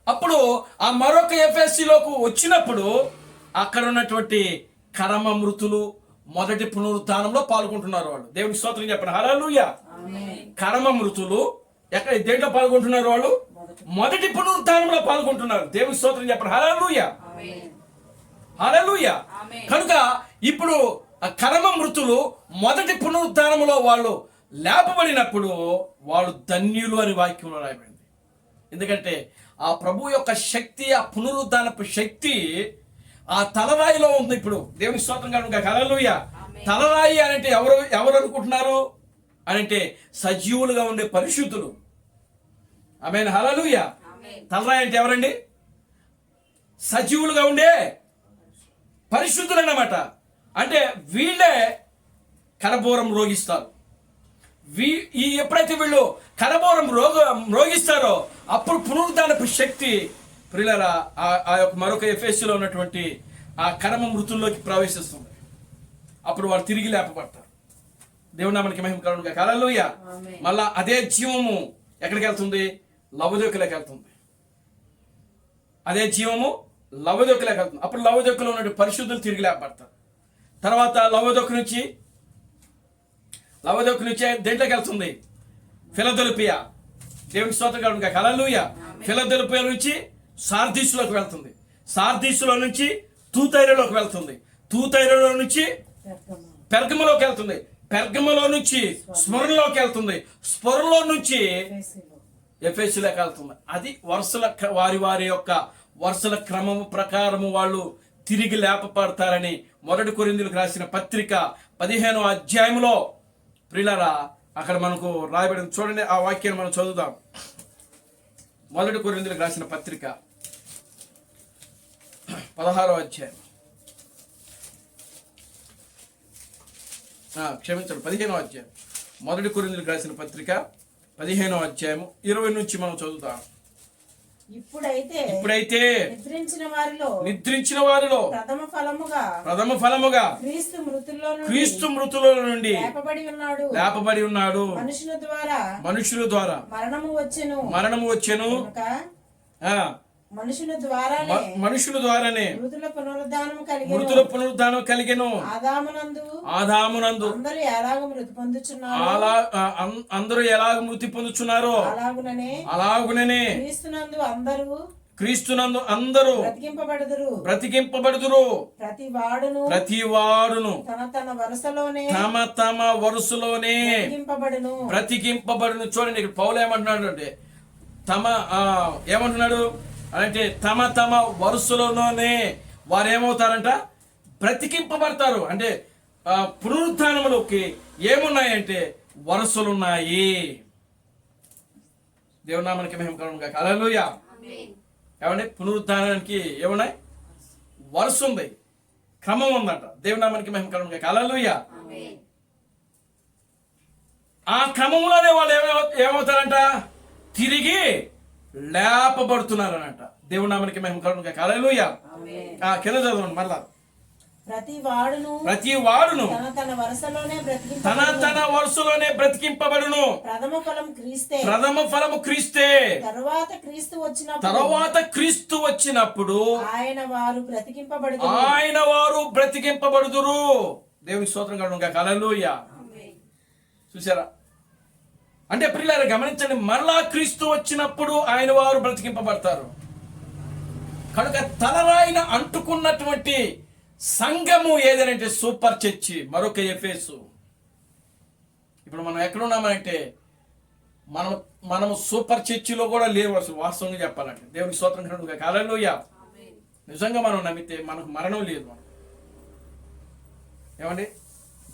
అప్పుడు ఆ మరొక ఎఫెసీలోకి వచ్చినప్పుడు అక్కడ ఉన్నటువంటి కర్మ మృతులు మొదటి పునరుద్ధానంలో పాల్గొంటున్నారు. వాళ్ళు దేవుని స్తోత్రం చెప్పండి. హల్లెలూయా. కర్మ మృతులు ఎక్కడ దేంట్లో పాల్గొంటున్నారు? వాళ్ళు మొదటి పునరుద్ధానంలో పాల్గొంటున్నారు. దేవుని స్తోత్రం చెప్పండి. హల్లెలూయా. హల్లెలూయా. కనుక ఇప్పుడు ఆ కర్మ మృతులు మొదటి పునరుద్ధానంలో వాళ్ళు లేపబడినప్పుడు వాళ్ళు ధన్యులు అని వాక్యంలో రాయబడింది. ఎందుకంటే ఆ ప్రభు యొక్క శక్తి, ఆ పునరుద్ధానపు శక్తి ఆ తలరాయిలో ఉంది. ఇప్పుడు దేవుని స్తోత్రం కనుక. హల్లెలూయా. తలరాయి అని అంటే ఎవరు అనుకుంటున్నారు అని అంటే సజీవులుగా ఉండే పరిశుద్ధులు. ఆమేన్. హల్లెలూయా. తలరాయి అంటే ఎవరండి? సజీవులుగా ఉండే పరిశుద్ధులు అన్నమాట. అంటే వీళ్ళే కడబోరం రోగిస్తారు. ఎప్పుడైతే వీళ్ళు కడబోరం రోగిస్తారో అప్పుడు పునరుద్ధానపు శక్తి ప్రియులారా ఆ యొక్క మరొక ఎఫెసీలో ఉన్నటువంటి ఆ కర్మ మృతుల్లోకి ప్రవేశిస్తుంది. అప్పుడు వాళ్ళు తిరిగి లేపబడతారు. దేవుని నామానికి మహిమ కలుగును గాక. హల్లెలూయా. మళ్ళా అదే జీవము ఎక్కడికి వెళ్తుంది? లవదోకిలోకి వెళ్తుంది. అదే జీవము లవదోకిలోకి వెళ్తుంది. అప్పుడు లవదోకిలో ఉన్నటువంటి పరిశుద్ధులు తిరిగి లేపబడతారు. తర్వాత లవదోకు నుంచి దేంట్లోకి వెళ్తుంది? ఫిలదెల్ఫియా. దేవుని స్తోత్రం కలుగును గాక. హల్లెలూయా. ఫిలదెల్ఫియా నుంచి సార్దీసులోకి వెళ్తుంది. సార్దీసులో నుంచి తూతైరలోకి వెళ్తుంది. తూతైరలో నుంచి పెర్గములోకి వెళ్తుంది. పెర్గములో నుంచి స్మరణలోకి వెళ్తుంది. స్మరణలో నుంచి ఎఫెసీలోకి వెళ్తుంది. అది వరుసల వారి యొక్క వరుసల క్రమము ప్రకారము వాళ్ళు తిరిగి లేపబడతారని మొదటి కొరింథీయులకు రాసిన పత్రిక 15వ అధ్యాయంలో ప్రియులారా అక్కడ మనకు రాయబడింది. చూడండి, ఆ వాక్యాన్ని మనం చదువుదాం. మొదటి కొరింథీయులకు రాసిన పత్రిక 16వ అధ్యాయం, క్షమించండి 15వ అధ్యాయం. మొదటి కొరింథీయులకు రాసిన పత్రిక 15వ అధ్యాయము 20 నుంచి మనం చదువుతాం. ఇప్పుడైతే నిద్రించిన వారిలో ప్రథమ ఫలముగా క్రీస్తు మృతుల నుండి లేపబడి ఉన్నాడు. మనుషుల ద్వారా మరణము వచ్చెను. మనుషుల ద్వారానే మృతుల పునరుద్ధానం కలిగెను. ఆదామునందు అందరూ ఎలాగ మృతి పొందుచున్నారో అలాగుననే క్రీస్తునందు అందరూ బ్రతికింపబడుదురు. ప్రతి వాడును తమ తమ వరుసలోనే బ్రతికింపబడును. చూడండి, ఇక్కడ పౌలు ఏమంటున్నాడు అంటే ఏమంటున్నాడు అంటే తమ తమ వరుసలోనే వారు ఏమవుతారంట? బ్రతికింపబడతారు. అంటే పునరుద్ధానములోకి ఏమున్నాయంటే వరుసలున్నాయి. దేవుని నామానికి మహిమ కలుగును గాక. హల్లెలూయా. ఏమండి? పునరుద్ధానానికి ఏమున్నాయి? వరుస ఉంది, క్రమం ఉందంట. దేవుని నామానికి మహిమ కలుగును గాక. హల్లెలూయా. ఆ క్రమంలోనే వాళ్ళు ఏమవుతారంట? తిరిగి లేపబడుతున్నారనంట. దేవుని నామానికి మహిమ కలుగును గాక. హల్లెలూయా. కింద చదవండి మళ్ళా. ప్రతి వాడును తన తన వరుసలోనే బ్రతికింపబడును. ప్రథమ ఫలము క్రీస్తే. తరువాత క్రీస్తు వచ్చినప్పుడు ఆయన వారు బ్రతికింపబడుదురు. దేవుని స్తోత్రం కలుగును గాక. హల్లెలూయా. చూసారా? అంటే ప్రియులారా గమనించండి, మరలా క్రీస్తు వచ్చినప్పుడు ఆయన వారు బ్రతికింపబడతారు. కనుక తలరాయిన అంటుకున్నటువంటి సంఘము ఏదనంటే సూపర్ చర్చి, మరొక ఎఫెసు. ఇప్పుడు మనం ఎక్కడున్నామంటే మనము సూపర్ చర్చిలో కూడా లేవు అసలు, వాస్తవంగా చెప్పాలంటే. దేవునికి స్తోత్రం కలుగును గాక. హల్లెలూయా. నిజంగా మనం నమ్మితే మనకు మరణం లేదు. ఏమండి?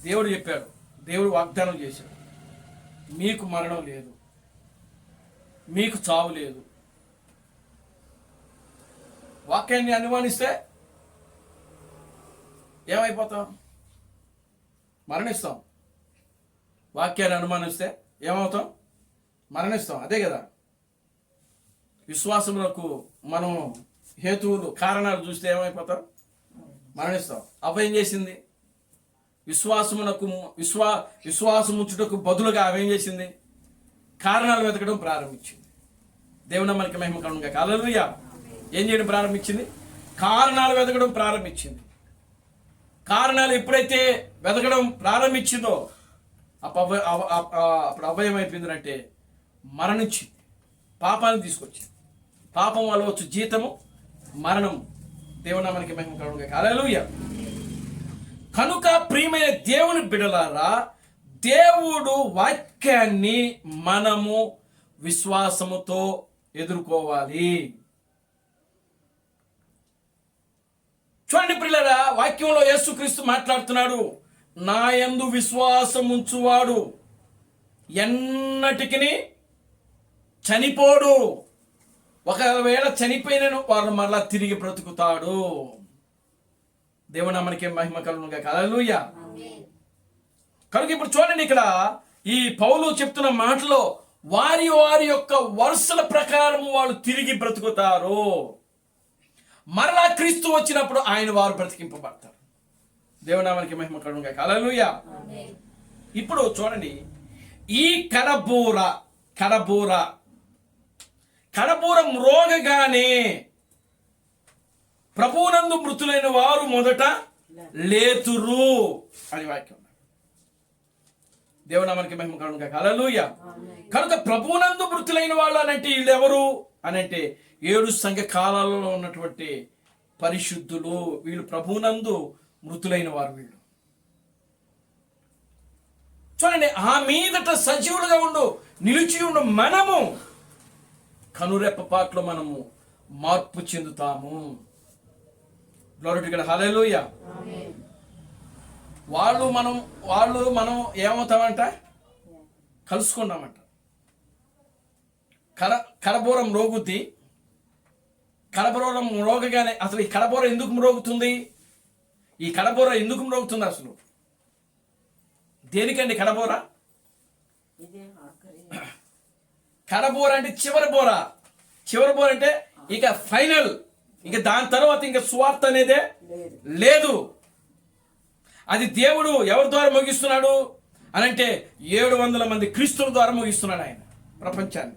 దేవుడు చెప్పాడు, దేవుడు వాగ్దానం చేశాడు, మీకు మరణం లేదు, మీకు చావు లేదు. వాక్యాన్ని అనుమానిస్తే ఏమైపోతాం? మరణిస్తాం. వాక్యాన్ని అనుమానిస్తే ఏమవుతాం? మరణిస్తాం. అదే కదా విశ్వాసములకు మనం హేతువులు కారణాలు చూస్తే ఏమైపోతాం? మరణిస్తాం. అవ్వ ఏం చేసింది? విశ్వాసముచ్చుటకు బదులుగా ఆమె ఏం చేసింది? కారణాలు వెతకడం ప్రారంభించింది. దేవుని మనకి మహిమ కలుగునుగాక. హల్లెలూయా. ఏం చేయడం ప్రారంభించింది? కారణాలు వెతకడం ప్రారంభించింది. కారణాలు ఎప్పుడైతే వెతకడం ప్రారంభించిందో అప్పుడు అవ్వ ఏమైపోయిందంటే మరణించింది. పాపాన్ని తీసుకొచ్చింది. పాపం వల్ల వచ్చు జీతము మరణం. దేవుని మనకి మహిమ కలుగునుగాక. హల్లెలూయా. కనుక ప్రియమైన దేవుని బిడ్డలారా, దేవుడు వాక్యాన్ని మనము విశ్వాసముతో ఎదుర్కోవాలి. చూడండి ప్రియులారా, వాక్యంలో యేసుక్రీస్తు మాట్లాడుతున్నాడు, నా యందు విశ్వాసం ఉంచువాడు ఎన్నటికి చనిపోడు, ఒకవేళ చనిపోయినను వారు మరలా తిరిగి బ్రతుకుతాడు. దేవుని మనకి మహిమ కలుగునుగాక. హల్లెలూయా. కనుక ఇప్పుడు చూడండి, ఇక్కడ ఈ పౌలు చెప్తున్న మాటలో వారి యొక్క వరుసల ప్రకారం వాళ్ళు తిరిగి బ్రతుకుతారు. మరలా క్రీస్తు వచ్చినప్పుడు ఆయన వారు బ్రతికింపబడతారు. దేవుని మనకి మహిమ కలుగునుగాక. హల్లెలూయా. ఇప్పుడు చూడండి, ఈ కడబూర మ్రోగగానే ప్రభువునందు మృతులైన వారు మొదట లేతురు అని వాక్యం. దేవుని మనకి మహిమ కలుగునుగాక. హల్లెలూయా. కనుక ప్రభువునందు మృతులైన వాళ్ళు అనంటే వీళ్ళు ఎవరు అనంటే 7 సంఘ కాలాలలో ఉన్నటువంటి పరిశుద్ధులు. వీళ్ళు ప్రభువునందు మృతులైన వారు. వీళ్ళు చూడండి, ఆ మీదట సజీవులుగా నిలిచి ఉండు మనము కనురెప్పపాట్లో మనము మార్పు చెందుతాము. Glory to God. హల్లెలూయా. వాళ్ళు మనం ఏమవుతామంట? కలుసుకున్నామంట. కడబూరం మ్రోగుద్ది. కడబూరం మ్రోగగానే అసలు ఈ కడబూర ఎందుకు మ్రోగుతుంది? ఈ కడబూర ఎందుకు మ్రోగుతుంది అసలు? దేనికండి కడబూర? కడబూర అంటే చివరి బోర. చివరి బోర అంటే ఇక ఫైనల్, ఇక దాని తర్వాత ఇంకా సువార్త అనేదే లేదు. అది దేవుడు ఎవరి ద్వారా ముగిస్తున్నాడు అనంటే 700 మంది క్రీస్తుల ద్వారా ముగిస్తున్నాడు ఆయన ప్రపంచాన్ని.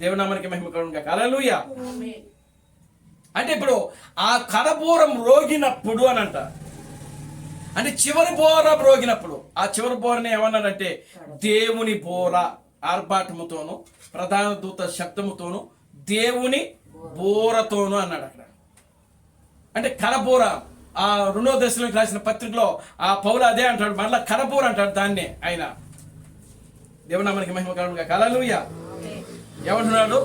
దేవుని నామానికి మహిమ కలుగునుగాక. హల్లెలూయా. అంటే ఇప్పుడు ఆ కడబూరం రోగినప్పుడు అని అంట, అంటే చివరి బోర రోగినప్పుడు, ఆ చివరి బోరని ఏమన్నాడంటే దేవుని బోర ఆర్భాటముతోను ప్రధాన దూత శబ్దముతోను దేవుని బోరతోను అన్నాడు అక్కడ. అంటే కడబోర. ఆ 2వ దశలోకి రాసిన పత్రికలో ఆ పౌలు అదే అంటాడు, మరలా కడబోర అంటాడు దాన్నే ఆయన. దేవుని నామానికి మహిమ కలుగునుగాక. హల్లెలూయా. ఏమంటున్నాడు?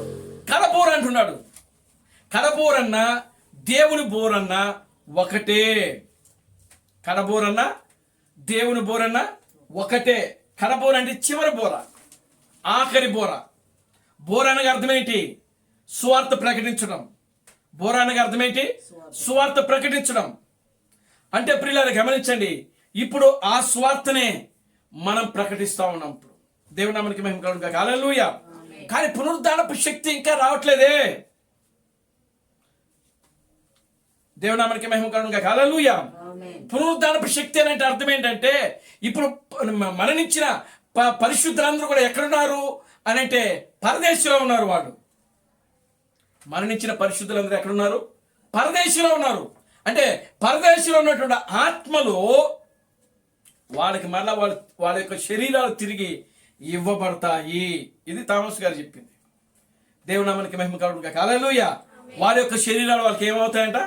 కడబోర అంటున్నాడు. కడబోరన్న దేవుని బోరన్న ఒకటే. కడబోరన్న దేవుని బోరన్న ఒకటే. కడబోర అంటే చివరి బోర, ఆఖరి బోర. బోర అనగా అర్థమేంటి? సువార్త ప్రకటించడం. బోర అనగా అర్థమేంటి? సువార్త ప్రకటించడం. అంటే ప్రియులారా గమనించండి, ఇప్పుడు ఆ సువార్తనే మనం ప్రకటిస్తా ఉన్నాం. ఇప్పుడు దేవుని నామానికి మహిమ కలుగునుగాక. హల్లెలూయా. కానీ పునరుద్ధానపు శక్తి ఇంకా రావట్లేదే. దేవుని నామానికి మహిమ కలుగునుగాక. హల్లెలూయా. పునరుద్ధానపు శక్తి అంటే అర్థం ఏంటంటే, ఇప్పుడు మరణించిన పరిశుద్ధులందరూ కూడా ఎక్కడున్నారు అని అంటే పరదేశంలో ఉన్నారు. వాళ్ళు మరణించిన పరిశుద్ధులందరూ ఎక్కడున్నారు? పరదేశంలో ఉన్నారు. అంటే పరదేశంలో ఉన్నటువంటి ఆత్మలు వాళ్ళకి మళ్ళా వాళ్ళ యొక్క శరీరాలు తిరిగి ఇవ్వబడతాయి. ఇది థామస్ గారు చెప్పింది. దేవుని నామానికి మహిమ కలుగునుగాక. హల్లెలూయా. వాళ్ళ యొక్క శరీరాలు వాళ్ళకి ఏమవుతాయంట?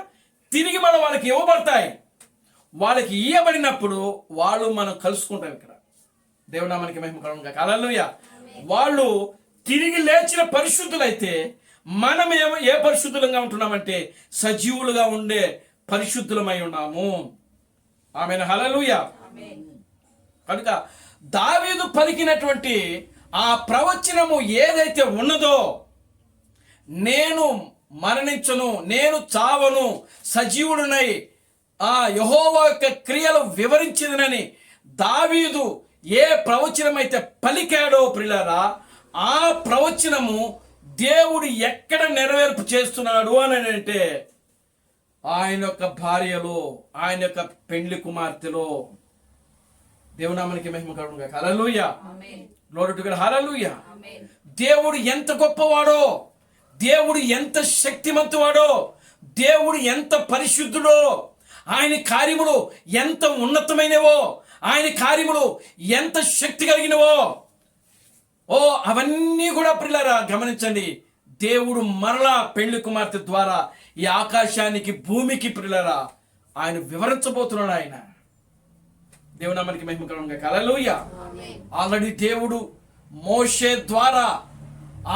తిరిగి మళ్ళీ వాళ్ళకి ఇవ్వబడతాయి. వాళ్ళకి ఇవ్వబడినప్పుడు వాళ్ళు మనం కలుసుకుంటాం ఇక్కడ. దేవుని నామానికి మహిమ కలుగునుగాక. హల్లెలూయా. వాళ్ళు తిరిగి లేచిన పరిశుద్ధులైతే మనం ఏ పరిశుద్ధులంగా ఉంటున్నామంటే సజీవులుగా ఉండే పరిశుద్ధులమై ఉన్నాము. ఆమేన్. హల్లెలూయా. కనుక దావీదు పలికినటువంటి ఆ ప్రవచనము ఏదైతే ఉన్నదో, నేను మరణించను, నేను చావను, సజీవుడునై ఆ యెహోవా యొక్క క్రియలు వివరించినని దావీదు ఏ ప్రవచనం అయితే పలికాడో ప్రియులారా, ఆ ప్రవచనము దేవుడు ఎక్కడ నెరవేర్పు చేస్తున్నాడు అని అంటే ఆయన యొక్క భార్యలో, ఆయన యొక్క పెండ్లి కుమార్తెలో. దేవునామానికి మహిమ కలుగును గాక. హల్లెలూయా. Glory to God. హల్లెలూయా. దేవుడు ఎంత గొప్పవాడో, దేవుడు ఎంత శక్తిమంతువాడో, దేవుడు ఎంత పరిశుద్ధుడో, ఆయన కార్యములు ఎంత ఉన్నతమైనవో, ఆయన కార్యములు ఎంత శక్తి కలిగినవో, ఓ అవన్నీ కూడా ప్రియులారా గమనించండి. దేవుడు మరలా పెళ్లి కుమార్తె ద్వారా ఈ ఆకాశానికి భూమికి ప్రియులారా ఆయన వివరించబోతున్నాడు. ఆయన దేవునామానికి మహిమ కలుగును గాక. హల్లెలూయా. ఆల్రెడీ దేవుడు మోషే ద్వారా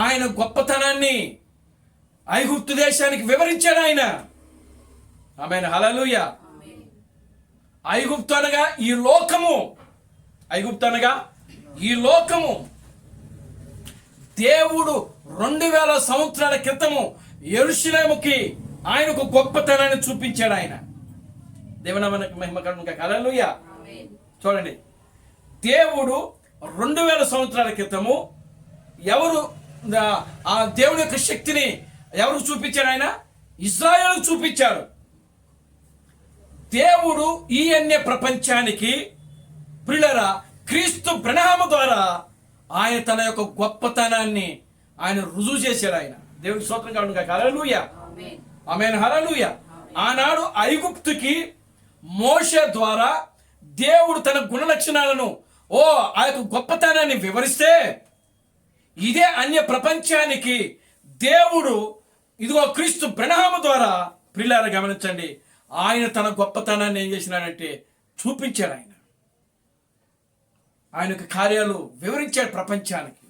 ఆయన గొప్పతనాన్ని ఐగుప్తు దేశానికి వివరించాడు ఆయన. ఆమేన్. హల్లెలూయా. ఐగుప్తు అనగా ఈ లోకము, ఐగుప్తు అనగా ఈ లోకము. దేవుడు 2000 సంవత్సరాల క్రితము యెరూషలేముకి ఆయనకు గొప్పతనాన్ని చూపించాడు ఆయన. దేవునామానికి మహిమ కలుగును గాక. హల్లెలూయా. చూడండి, దేవుడు 2000 సంవత్సరాల క్రితము ఎవరు ఆ దేవుని యొక్క శక్తిని ఎవరు చూపించాడు? ఆయన ఇశ్రాయేలుకు చూపించాడు. దేవుడు ఈ అన్య ప్రపంచానికి ప్రియులారా క్రీస్తు బ్రహ్మ ద్వారా ఆయన తన యొక్క గొప్పతనాన్ని ఆయన రుజువు చేశాడు. ఆయన దేవునికి స్తోత్రం కలుగును గాక. హల్లెలూయా. ఆమేన్. హల్లెలూయా. ఆనాడు ఐగుప్తుకి మోషే ద్వారా దేవుడు తన గుణ లక్షణాలను, ఆ యొక్క గొప్పతనాన్ని వివరిస్తే, ఇదే అన్య ప్రపంచానికి దేవుడు ఇదిగో క్రీస్తు బ్రహ్మ ద్వారా ప్రియులారా గమనించండి, ఆయన తన గొప్పతనాన్ని ఏం చేసినాడంటే చూపించాడు. ఆయన యొక్క కార్యాలు వివరించాడు ప్రపంచానికి.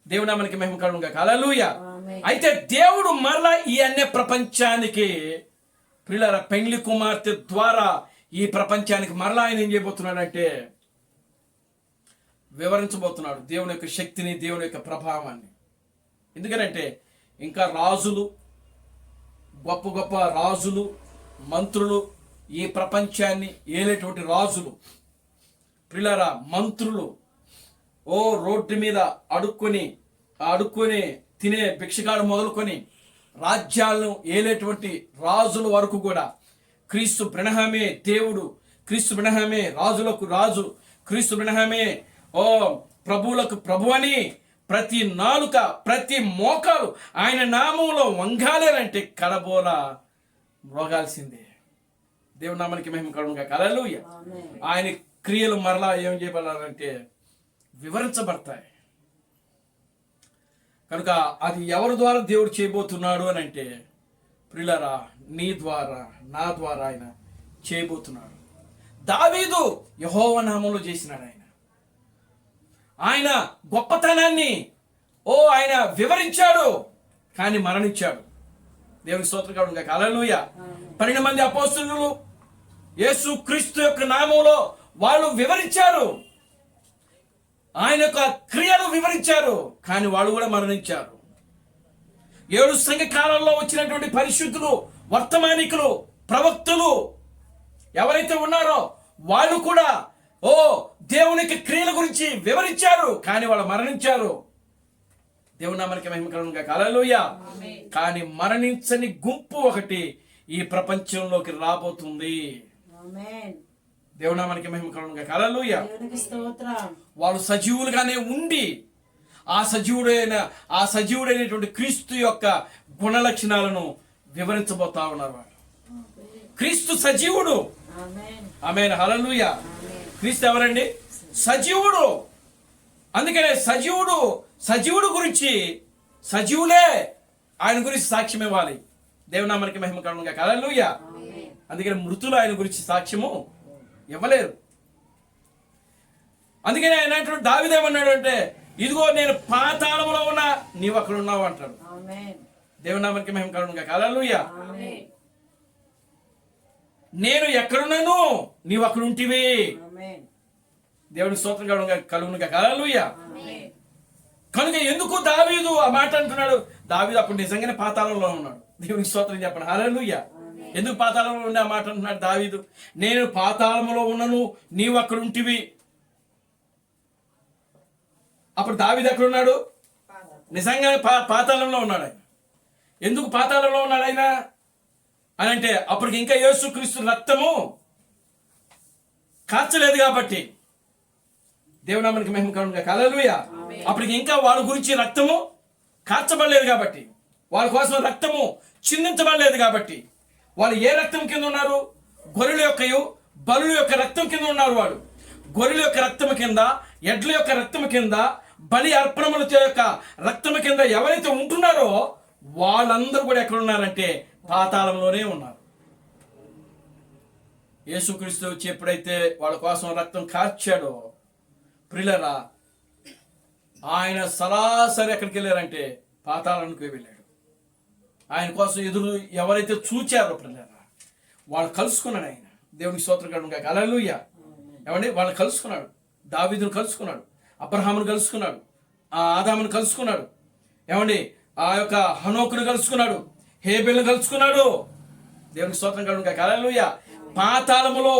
దేవునామానికి మహిమ కలుగును గాక. హల్లెలూయా. అయితే దేవుడు మరలా ఈ అన్య ప్రపంచానికి ప్రియులారా పెండ్లి కుమార్తె ద్వారా ఈ ప్రపంచానికి మరలా ఆయన ఏం చేయబోతున్నాడంటే వివరించబోతున్నాడు దేవుని యొక్క శక్తిని, దేవుని యొక్క ప్రభావాన్ని. ఎందుకంటే ఇంకా రాజులు, గొప్ప గొప్ప రాజులు, మంత్రులు, ఈ ప్రపంచాన్ని ఏలేటువంటి రాజులు ప్రియులారా, మంత్రులు, రోడ్డు మీద అడుక్కొని తినే భిక్షగాడు మొదలుకొని రాజ్యాలను ఏలేటువంటి రాజుల వరకు కూడా క్రీస్తు బ్రహ్మే దేవుడు, క్రీస్తు బ్రహ్మే రాజులకు రాజు, క్రీస్తు బ్రహ్మే ప్రభువులకు ప్రభు అని ప్రతి నాలుక, ప్రతి మోకాలు ఆయన నామంలో వంగాలేనంటే కడబోల మ్రోగాల్సిందే. దేవుని నామానికి మహిమ కలుగును గాక. హల్లెలూయా. ఆయన క్రియలు మరలా ఏం చేయబడాలంటే వివరించబడతాయి. కనుక అది ఎవరి ద్వారా దేవుడు చేయబోతున్నాడు అని అంటే ప్రియులారా నీ ద్వారా, నా ద్వారా ఆయన చేయబోతున్నాడు. దావీదు యెహోవా నామంలో చేసినాడు. ఆయన గొప్పతనాన్ని ఆయన వివరించాడు, కానీ మరణించాడు. దేవుని స్తోత్రం కలుగును గాక. హల్లెలూయా. 12 మంది అపోస్తలులు యేసు క్రీస్తు యొక్క నామంలో వాళ్ళు వివరించారు, ఆయన యొక్క క్రియలు వివరించారు, కానీ వాళ్ళు కూడా మరణించారు. 7 సంఘ కాలంలో వచ్చినటువంటి పరిశుద్ధులు, వర్తమానికులు, ప్రవక్తలు ఎవరైతే ఉన్నారో వాళ్ళు కూడా దేవునికి క్రియల గురించి వివరించారు, కానీ వాళ్ళు మరణించారు. దేవుని నామానికి మహిమ కలుగును గాక. హల్లెలూయా. కానీ మరణించని గుంపు ఒకటి ఈ ప్రపంచంలోకి రాబోతుంది. దేవుని నామానికి మహిమ కలుగును గాక. హల్లెలూయా. వాళ్ళు సజీవులుగానే ఉండి ఆ సజీవుడైనటువంటి క్రీస్తు యొక్క గుణ లక్షణాలను వివరించబోతా ఉన్నారు. వాళ్ళు క్రీస్తు సజీవుడు. ఆమేన్. హల్లెలూయా. క్రీస్తు ఎవరండి? సజీవుడు. అందుకనే సజీవుడు గురించి సజీవులే ఆయన గురించి సాక్ష్యం ఇవ్వాలి. దేవుని నామానికి మహిమ కలుగును గాక. హల్లెలూయా. అందుకని మృతులు ఆయన గురించి సాక్ష్యము ఇవ్వలేరు. అందుకని ఆయన అంటాడు, దావీదు ఏమన్నాడు అంటే, ఇదిగో నేను పాతాళములో ఉన్నా, నీవు అక్కడ ఉన్నావు అంటాడు. దేవుని నామానికి మహిమ కలుగును గాక. హల్లెలూయా. నేను ఎక్కడున్నాను, నీవు అక్కడ ఉంటివి. దేవుని స్తోత్రం కలుగును గాక. హల్లెలూయా. కనుక ఎందుకు దావీదు ఆ మాట అంటున్నాడు? దావీదు అప్పుడు నిజంగానే పాతాళంలో ఉన్నాడు. దేవునికి స్తోత్రం చెప్పండి. హల్లెలూయా. ఎందుకు పాతాళంలో ఉండే ఆ మాట అంటున్నాడు దావీదు? నేను పాతాళంలో ఉన్నాను, నీవు అక్కడ ఉంటివి. అప్పుడు దావీదు ఎక్కడ ఉన్నాడు? నిజంగానే పాతాళంలో ఉన్నాడు ఆయన. ఎందుకు పాతాళంలో ఉన్నాడు ఆయన అని అంటే అప్పటికి ఇంకా యేసుక్రీస్తు రక్తము కార్చలేదు కాబట్టి. దేవునామానికి మహిమ కలుగును గాక. హల్లెలూయా. అప్పటికి ఇంకా వాళ్ళ గురించి రక్తము కార్చబడలేదు కాబట్టి, వాళ్ళ కోసం రక్తము చిందించబడలేదు కాబట్టి, వాళ్ళు ఏ రక్తం కింద ఉన్నారు? గొర్రెల యొక్కయు బలుల యొక్క రక్తం కింద ఉన్నారు. వాడు గొర్రెల యొక్క రక్తము కింద, ఎడ్ల యొక్క రక్తము కింద, బలి అర్పణముల యొక్క రక్తము కింద ఎవరైతే ఉంటున్నారో వాళ్ళందరూ కూడా ఎక్కడ ఉన్నారంటే పాతాళంలోనే ఉన్నారు. యేసుక్రీస్తు వచ్చి ఎప్పుడైతే వాళ్ళ కోసం రక్తం కార్చాడో ప్రియులారా, ఆయన సరాసరి ఎక్కడికి వెళ్ళారంటే పాతాళానికి వెళ్ళాడు. ఆయన కోసం ఎదురు ఎవరైతే చూచారో ప్రియులారా వాళ్ళు కలుసుకున్నాడు ఆయన. దేవునికి స్తోత్రం కలుగును గాక. హల్లెలూయా. ఏమండి, వాళ్ళని కలుసుకున్నాడు. దావీదును కలుసుకున్నాడు, అబ్రహామును కలుసుకున్నాడు, ఆ ఆదామును కలుసుకున్నాడు, ఏమండి ఆ యొక్క హనోకును కలుసుకున్నాడు, హేబెల్ను కలుసుకున్నాడు. దేవునికి స్తోత్రం కలుగును గాక. హల్లెలూయా. పాతాళములో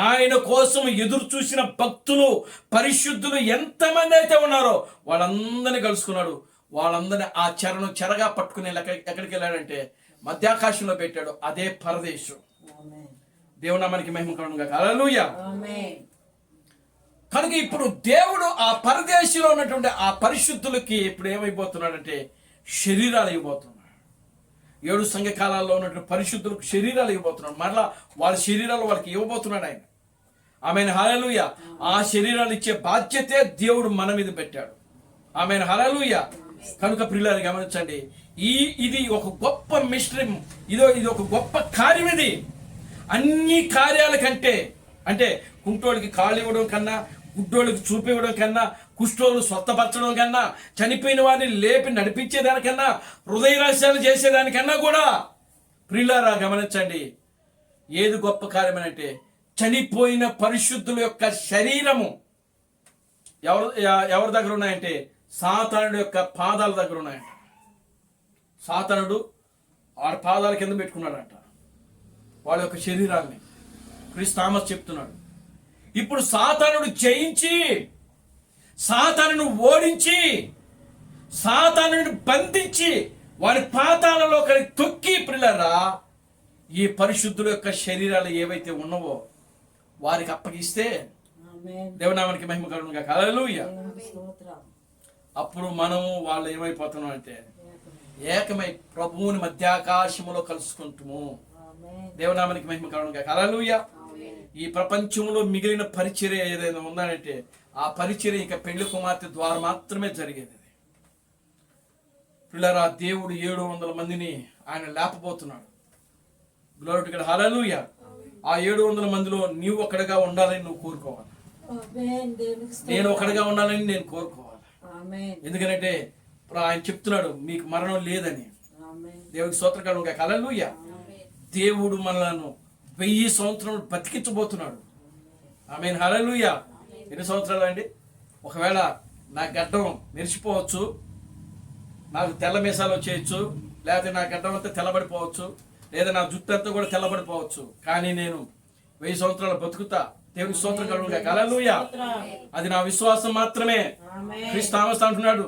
ఆయన కోసం ఎదురు చూసిన భక్తులు, పరిశుద్ధులు ఎంతమంది అయితే ఉన్నారో వాళ్ళందరినీ కలుసుకున్నాడు. వాళ్ళందరినీ ఆ చెరగా పట్టుకుని ఎక్కడికి వెళ్ళాడంటే మధ్యాకాశంలో పెట్టాడు. అదే పరదేశం. దేవునామానికి మహిమ కలుగును గాక. హల్లెలూయా. కనుక ఇప్పుడు దేవుడు ఆ పరదేశంలో ఉన్నటువంటి ఆ పరిశుద్ధులకి ఇప్పుడు ఏమైపోతున్నాడంటే శరీరాలు ఇవ్వబోతున్నాడు. 7 సంఘకాలాల్లో ఉన్నటువంటి పరిశుద్ధులకు శరీరాలు ఇవ్వబోతున్నాడు. మరలా వాళ్ళ శరీరాలు వాళ్ళకి ఇవ్వబోతున్నాడు ఆయన. ఆమెను హల్లెలూయా. ఆ శరీరాలు ఇచ్చే బాధ్యతే దేవుడు మన మీద పెట్టాడు. ఆమెను హల్లెలూయా. కనుక ప్రియులారా గమనించండి, ఇది ఒక గొప్ప మిస్టరీ. ఇది ఒక గొప్ప కార్యం. ఇది అన్ని కార్యాల కంటే, అంటే కుంటోడికి కాళ్ళు ఇవ్వడం కన్నా, గుడ్డోళ్ళకి చూపివ్వడం కన్నా, కుష్ఠోళ్ళు స్వస్థపరచడం కన్నా, చనిపోయిన వారిని లేపి నడిపించేదానికన్నా, హృదయ రహస్యాలు చేసేదానికన్నా కూడా ప్రియులారా గమనించండి, ఏది గొప్ప కార్యం అంటే చనిపోయిన పరిశుద్ధుల యొక్క శరీరము ఎవరి దగ్గర ఉన్నాయంటే సాతానుడు యొక్క పాదాల దగ్గర ఉన్నాయంట. సాతానుడు ఆ పాదాల కింద పెట్టుకున్నాడంట వాళ్ళ యొక్క శరీరాన్ని. క్రీస్తు థామస్ చెప్తున్నాడు, ఇప్పుడు సాతానుడు జయించి, సాతానును ఓడించి, సాతానుని బంధించి వారి పాతాలలో తొక్కి ప్రియులారా ఈ పరిశుద్ధుల యొక్క శరీరాలు ఏవైతే ఉన్నావో వారికి అప్పగిస్తే దేవునామానికి మహిమ కలుగును గాక. హల్లెలూయా. అప్పుడు మనము వాళ్ళు ఏమైపోతున్నాం అంటే ఏకమై ప్రభువుని మధ్యాకాశములో కలుసుకుంటాము. దేవునామానికి మహిమ కలుగును గాక. హల్లెలూయా. ఈ ప్రపంచంలో మిగిలిన పరిచర్య ఏదైనా ఉందంటే ఆ పరిచర్య ఇక పెళ్లి కుమార్తె ద్వారా మాత్రమే జరిగేది. పిల్లరా, దేవుడు 700 మందిని ఆయన లేపబోతున్నాడు. Glory to God. హల్లెలూయా. ఆ 700 మందిలో నీవు ఒకటిగా ఉండాలని నువ్వు కోరుకోవాలి. నేను ఒకటిగా ఉండాలని నేను కోరుకోవాలి. ఎందుకంటే ఆయన చెప్తున్నాడు మీకు మరణం లేదని. దేవుడికి స్తోత్రం కలుగును గాక. హల్లెలూయా. దేవుడు మనలను 1000 సంవత్సరాలు బతికించబోతున్నాడు. ఆమేన్. హల్లెలూయా. ఎన్ని సంవత్సరాలు అండి? ఒకవేళ నా గడ్డం మెరిసిపోవచ్చు, నాకు తెల్ల మీసాలు వచ్చేయచ్చు, లేకపోతే నా గడ్డం అంతా తెల్లబడిపోవచ్చు, లేదా నా జుట్టు అంతా కూడా తెల్లబడిపోవచ్చు, కానీ నేను 1000 సంవత్సరాలు బతుకుతా. దేవునికి స్తోత్రం కలుగును గాక. హల్లెలూయా. అది నా విశ్వాసం మాత్రమే. క్రీస్తు థామస్ అంటున్నాడు,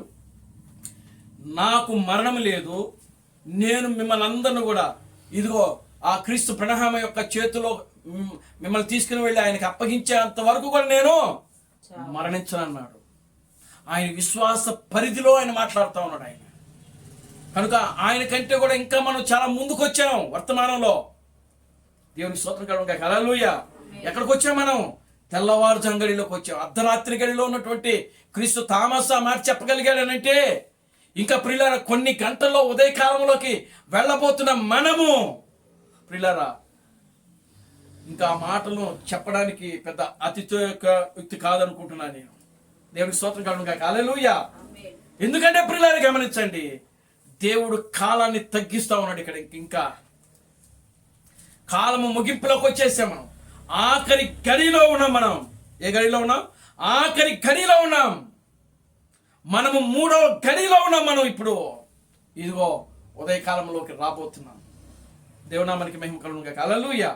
నాకు మరణం లేదు, నేను మిమ్మల్ని అందరిని కూడా ఇదిగో ఆ క్రీస్తు ప్రణామ యొక్క చేతిలో మిమ్మల్ని తీసుకుని వెళ్ళి ఆయనకి అప్పగించేంత వరకు కూడా నేను మరణించనన్నాడు. ఆయన విశ్వాస పరిధిలో ఆయన మాట్లాడుతూ ఉన్నాడు ఆయన. కనుక ఆయన కంటే కూడా ఇంకా మనం చాలా ముందుకు వచ్చాం వర్తమానంలో. దేవుని స్తోత్రం కలుగును గాక. హల్లెలూయా. ఎక్కడికి వచ్చాం మనం? తెల్లవారుజాము గడిలోకి వచ్చాం. అర్ధరాత్రి గడిలో ఉన్నటువంటి క్రీస్తు థామస్ ఆ మాట చెప్పగలిగాడనంటే ఇంకా ప్రియులారా కొన్ని గంటల్లో ఉదయకాలంలోకి వెళ్ళబోతున్న మనము ప్రియులారా ఇంకా ఆ మాటలను చెప్పడానికి పెద్ద అతిశయోక్తి కాదనుకుంటున్నాను నేను. దేవునికి స్తోత్రం కలుగును గాక. హల్లెలూయా. ఎందుకంటే ప్రియులారా గమనించండి, దేవుడు కాలాన్ని తగ్గిస్తా ఉన్నాడు. ఇక్కడ ఇంకా కాలము ముగింపులోకి వచ్చేసాం. మనం ఆఖరి గడిలో ఉన్నాం. మనం ఏ గడిలో ఉన్నాం? ఆఖరి గడిలో ఉన్నాం. మనము 3వ గడిలో ఉన్నాం. మనం ఇప్పుడు ఇదిగో ఉదయకాలంలోకి రాబోతున్నాం. దేవునామానికి మహిమ కలుగును గాక. హల్లెలూయా.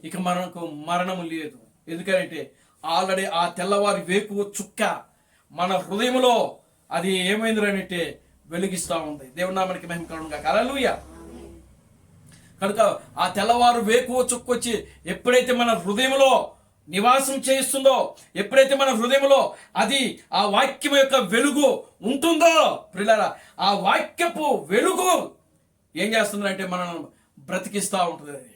ఇక మనకు మరణము లేదు. ఎందుకంటే ఆల్రెడీ ఆ తెల్లవారి వేకువ చుక్క మన హృదయంలో అది ఏమైంది అంటే వెలిగిస్తూ ఉంది. దేవుని నామానికి మహిమ కలుగును గాక. హల్లెలూయా. కనుక ఆ తెల్లవారు వేకువ చుక్కొచ్చి ఎప్పుడైతే మన హృదయంలో నివాసం చేస్తుందో, ఎప్పుడైతే మన హృదయంలో అది ఆ వాక్యం యొక్క వెలుగు ఉంటుందో ప్రియులారా, ఆ వాక్యపు వెలుగు ఏం చేస్తుందంటే మనల్ని బ్రతికిస్తూ ఉంటుంది. అది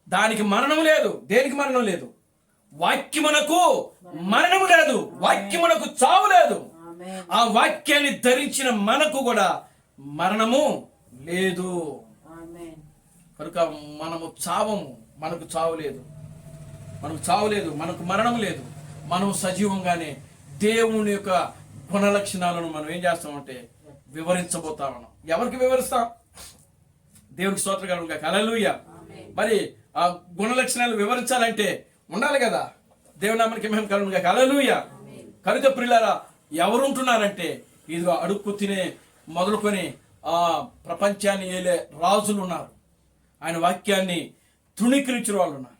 దానికి మరణం లేదు. దేనికి మరణం లేదు? వాక్యమునకు మరణము లేదు, వాక్యమునకు చావు లేదు. ఆ వాక్యాన్ని ధరించిన మనకు కూడా మరణము లేదు. కనుక మనము చావము, మనకు చావు లేదు, మనకు చావు లేదు, మనకు మరణం లేదు. మనం సజీవంగానే దేవుని యొక్క గుణ లక్షణాలను మనం ఏం చేస్తామంటే వివరించబోతా ఉన్నాం. ఎవరికి వివరిస్తాం? దేవునికి స్తోత్రం కలుగును గాక. హల్లెలూయా. మరి ఆ గుణ లక్షణాలు వివరించాలంటే ఉండాలి కదా. దేవుని నామానికి మహిమ కలుగును గాక. హల్లెలూయా. కనుక ప్రియులారా, ఎవరుంటున్నారంటే ఇదిగో అడుక్కు తినే మొదలుకొని ఆ ప్రపంచాన్ని ఏలే రాజులు ఉన్నారు. ఆయన వాక్యాన్ని తృణీకరించిన వాళ్ళు ఉన్నారు.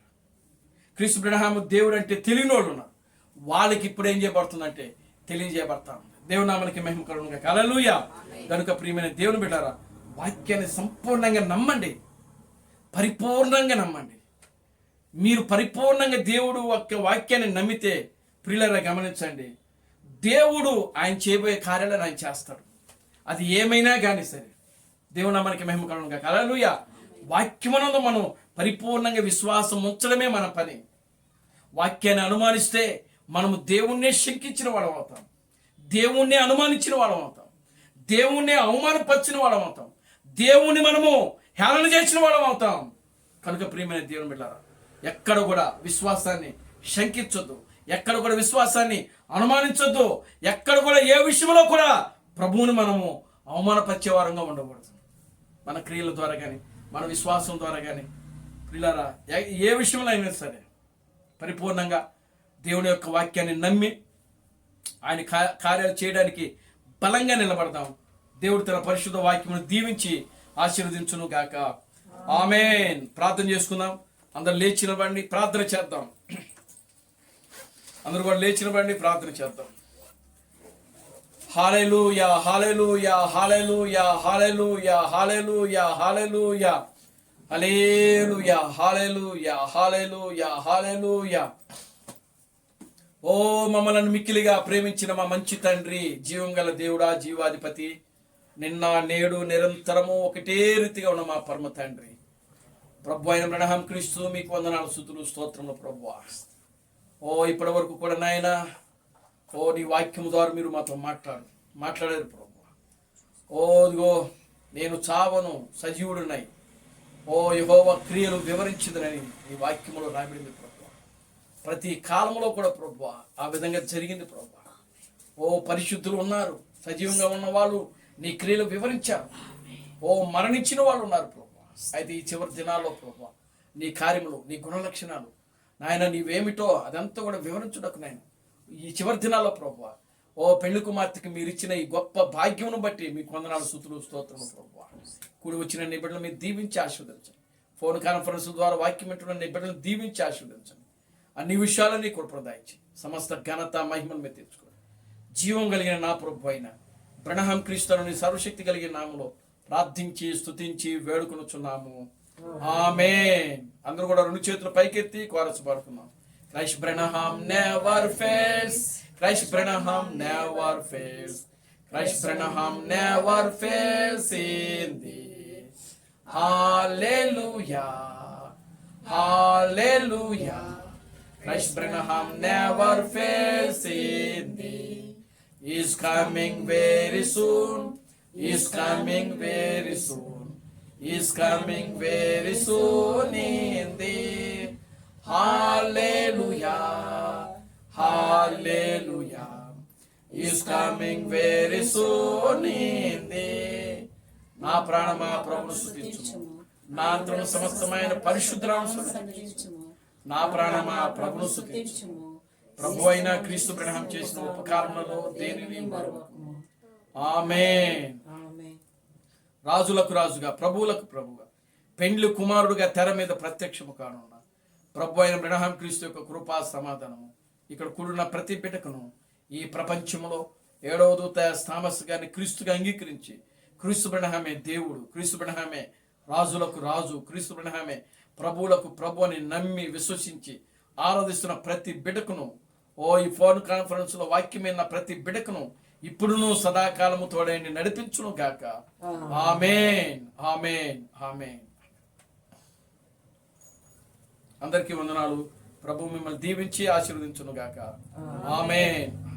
క్రీస్తు బ్రహ్మ దేవుడు అంటే తెలియని వాళ్ళు ఉన్నారు. వాళ్ళకి ఇప్పుడు ఏం చేయబడుతుందంటే తెలియజేయబడతా ఉంది. దేవుని నామానికి మహిమ కలుగును గాక. హల్లెలూయా. కనుక ప్రియమైన దేవుని బిడ్డలారా, వాక్యాన్ని సంపూర్ణంగా నమ్మండి, పరిపూర్ణంగా నమ్మండి. మీరు పరిపూర్ణంగా దేవుడు వాక్యాన్ని నమ్మితే ప్రియులారా గమనించండి, దేవుడు ఆయన చేయబోయే కార్యాలను ఆయన చేస్తాడు. అది ఏమైనా కానీ సరే. దేవుని నామానికి మహిమ కలుగును గాక. హల్లెలూయా. వాక్యమునందు మనం పరిపూర్ణంగా విశ్వాసం ఉంచడమే మన పని. వాక్యాన్ని అనుమానిస్తే మనము దేవుణ్ణే శంకించిన వాళ్ళం అవుతాం, దేవుణ్ణే అనుమానించిన వాళ్ళం అవుతాం, దేవుణ్ణే అవమానపరిచిన వాళ్ళం అవుతాం, దేవుణ్ణి మనము హేళన చేసిన వాళ్ళం అవుతాం. కనుక ప్రియమైన దేవుని బిడ్డలారా, ఎక్కడ కూడా విశ్వాసాన్ని శంకించొద్దు, ఎక్కడ కూడా విశ్వాసాన్ని అనుమానించొద్దు, ఎక్కడ కూడా ఏ విషయంలో కూడా ప్రభువుని మనము అవమానపరిచే వారంగా ఉండకూడదు. మన క్రియల ద్వారా కానీ మన విశ్వాసం ద్వారా కానీ ప్రియులారా, ఏ విషయంలో అయినా సరే పరిపూర్ణంగా దేవుని యొక్క వాక్యాన్ని నమ్మి ఆయన కార్యాలు చేయడానికి బలంగా నిలబడదాం. దేవుడు తన పరిశుద్ధ వాక్యమును దీవించి ఆశీర్వదించును గాక. ఆమేన్. ప్రార్థన చేసుకుందాం. అందరూ లేచి నిలబడండి, ప్రార్థన చేద్దాం. అందరూ కూడా లేచి నిలబడండి, ప్రార్థన చేద్దాం. హల్లెలూయా, హల్లెలూయా, హల్లెలూయా, హల్లెలూయా, హల్లెలూయా, హల్లెలూయా, హల్లెలూయా, హల్లెలూయా, హల్లెలూయా, హల్లెలూయా. ఓ మమ్మలను మిక్కిలిగా ప్రేమించిన మా మంచి తండ్రి, జీవం గల దేవుడా, జీవాధిపతి, నిన్న నేడు నిరంతరము ఒకటే రీతిగా ఉన్న మా పరమ తండ్రి, ప్రభు అయిన బ్రహ్మ క్రీస్తు మీకు వందనాలు, స్తుతులు, స్తోత్రములు ప్రభువా. ఓ ఇప్పటి వరకు కూడా నాయన, ఓ నీ వాక్యము ద్వారా మీరు మాతో మాట్లాడారు ప్రభువా. ఓ ఇదిగో నేను చావను, సజీవుడున్నాయి, ఓ యెహోవా క్రియలు వివరించదనని నీ వాక్యములో రాబడింది ప్రభువా. ప్రతి కాలంలో కూడా ప్రభువా ఆ విధంగా జరిగింది ప్రభువా. ఓ పరిశుద్ధులు ఉన్నారు, సజీవంగా ఉన్న వాళ్ళు నీ క్రియలు వివరించారు. ఓ మరణించిన వాళ్ళు ఉన్నారు ప్రభువా. అయితే ఈ చివరి దినాల్లో ప్రభువా నీ కార్యములు, నీ గుణలక్షణాలు నాయన నీవేమిటో అదంతా కూడా వివరించుటకు నాయన ఈ చివరి దినాల్లో ప్రభువా, ఓ పెళ్లి కుమార్తెకి మీరు ఇచ్చిన ఈ గొప్ప భాగ్యమును బట్టి మీకు వందనాలు, స్తుతులు, స్తోత్రములు ప్రభువా. కూడి వచ్చిన నీ బిడ్డలు మీరు దీవించి ఆశీర్వదించండి. ఫోన్ కాన్ఫరెన్స్ ద్వారా వాక్యం వింటున్న నీ బిడ్డలు దీవించి ఆశీర్వదించండి. అన్ని విషయాలని కూడా ప్రదాయించి సమస్త ఘనత మహిమను మీద తెచ్చుకోండి. జీవం కలిగిన నా ప్రభు అయిన బ్రహ్మ క్రీస్తుని సర్వశక్తి కలిగిన నామములో ప్రార్థించి స్తుతించి వేడుకొనుచున్నాము. ఆమేన్. అందరూ కూడా రెండు చేతులు పైకెత్తి chorus పాడుతున్నాం. Christ Branham never fails. Christ Branham never fails. Christ Branham never fails in thee. Hallelujah. Hallelujah. Christ Branham never fails in thee. He is coming very soon. He is coming very soon. He is coming very soon in thee. Hallelujah, hallelujah. He is coming very soon in thee. నా ప్రాణమా ప్రభువును స్తుతించుము, నా అంతరంగ సమస్తమైన పరిశుద్ధనామమును స్తుతించుము. నా ప్రాణమా ప్రభువును స్తుతించుము. ప్రభు అయిన క్రీస్తు బ్రహ్మ చేసిన ఉపకారములలో దేనిని మరువకుము. ఆమేన్. రాజులకు రాజుగా, ప్రభువులకు ప్రభుగా, పెండ్లి కుమారుడుగా తెర మీద ప్రత్యక్షము కానున్న ప్రభు అయిన బ్రహ్మ క్రీస్తు యొక్క కృపా సమాధానము ఇక్కడ కూడిన ప్రతి బిడ్డకును ఈ ప్రపంచంలో ఏడవ దూత థామస్ గారిని క్రీస్తుగా అంగీకరించి క్రీస్తు బ్రహ్మే దేవుడు, క్రీస్తు బ్రహ్మే రాజులకు రాజు, క్రీస్తు బ్రహ్మే ప్రభువులకు ప్రభు అని నమ్మి విశ్వసించి ఆరాధిస్తున్న ప్రతి బిడకును, ఈ ఫోన్ కాన్ఫరెన్స్ లో వాక్యమైన ప్రతి బిడకును ఇప్పుడును సదాకాలము తోడైండి నడిపించును గాక. ఆమేన్, ఆమేన్, ఆమేన్. అందరికీ వందనాలు. ప్రభు మిమ్మల్ని దీవించి ఆశీర్వదించును గాక. ఆమేన్.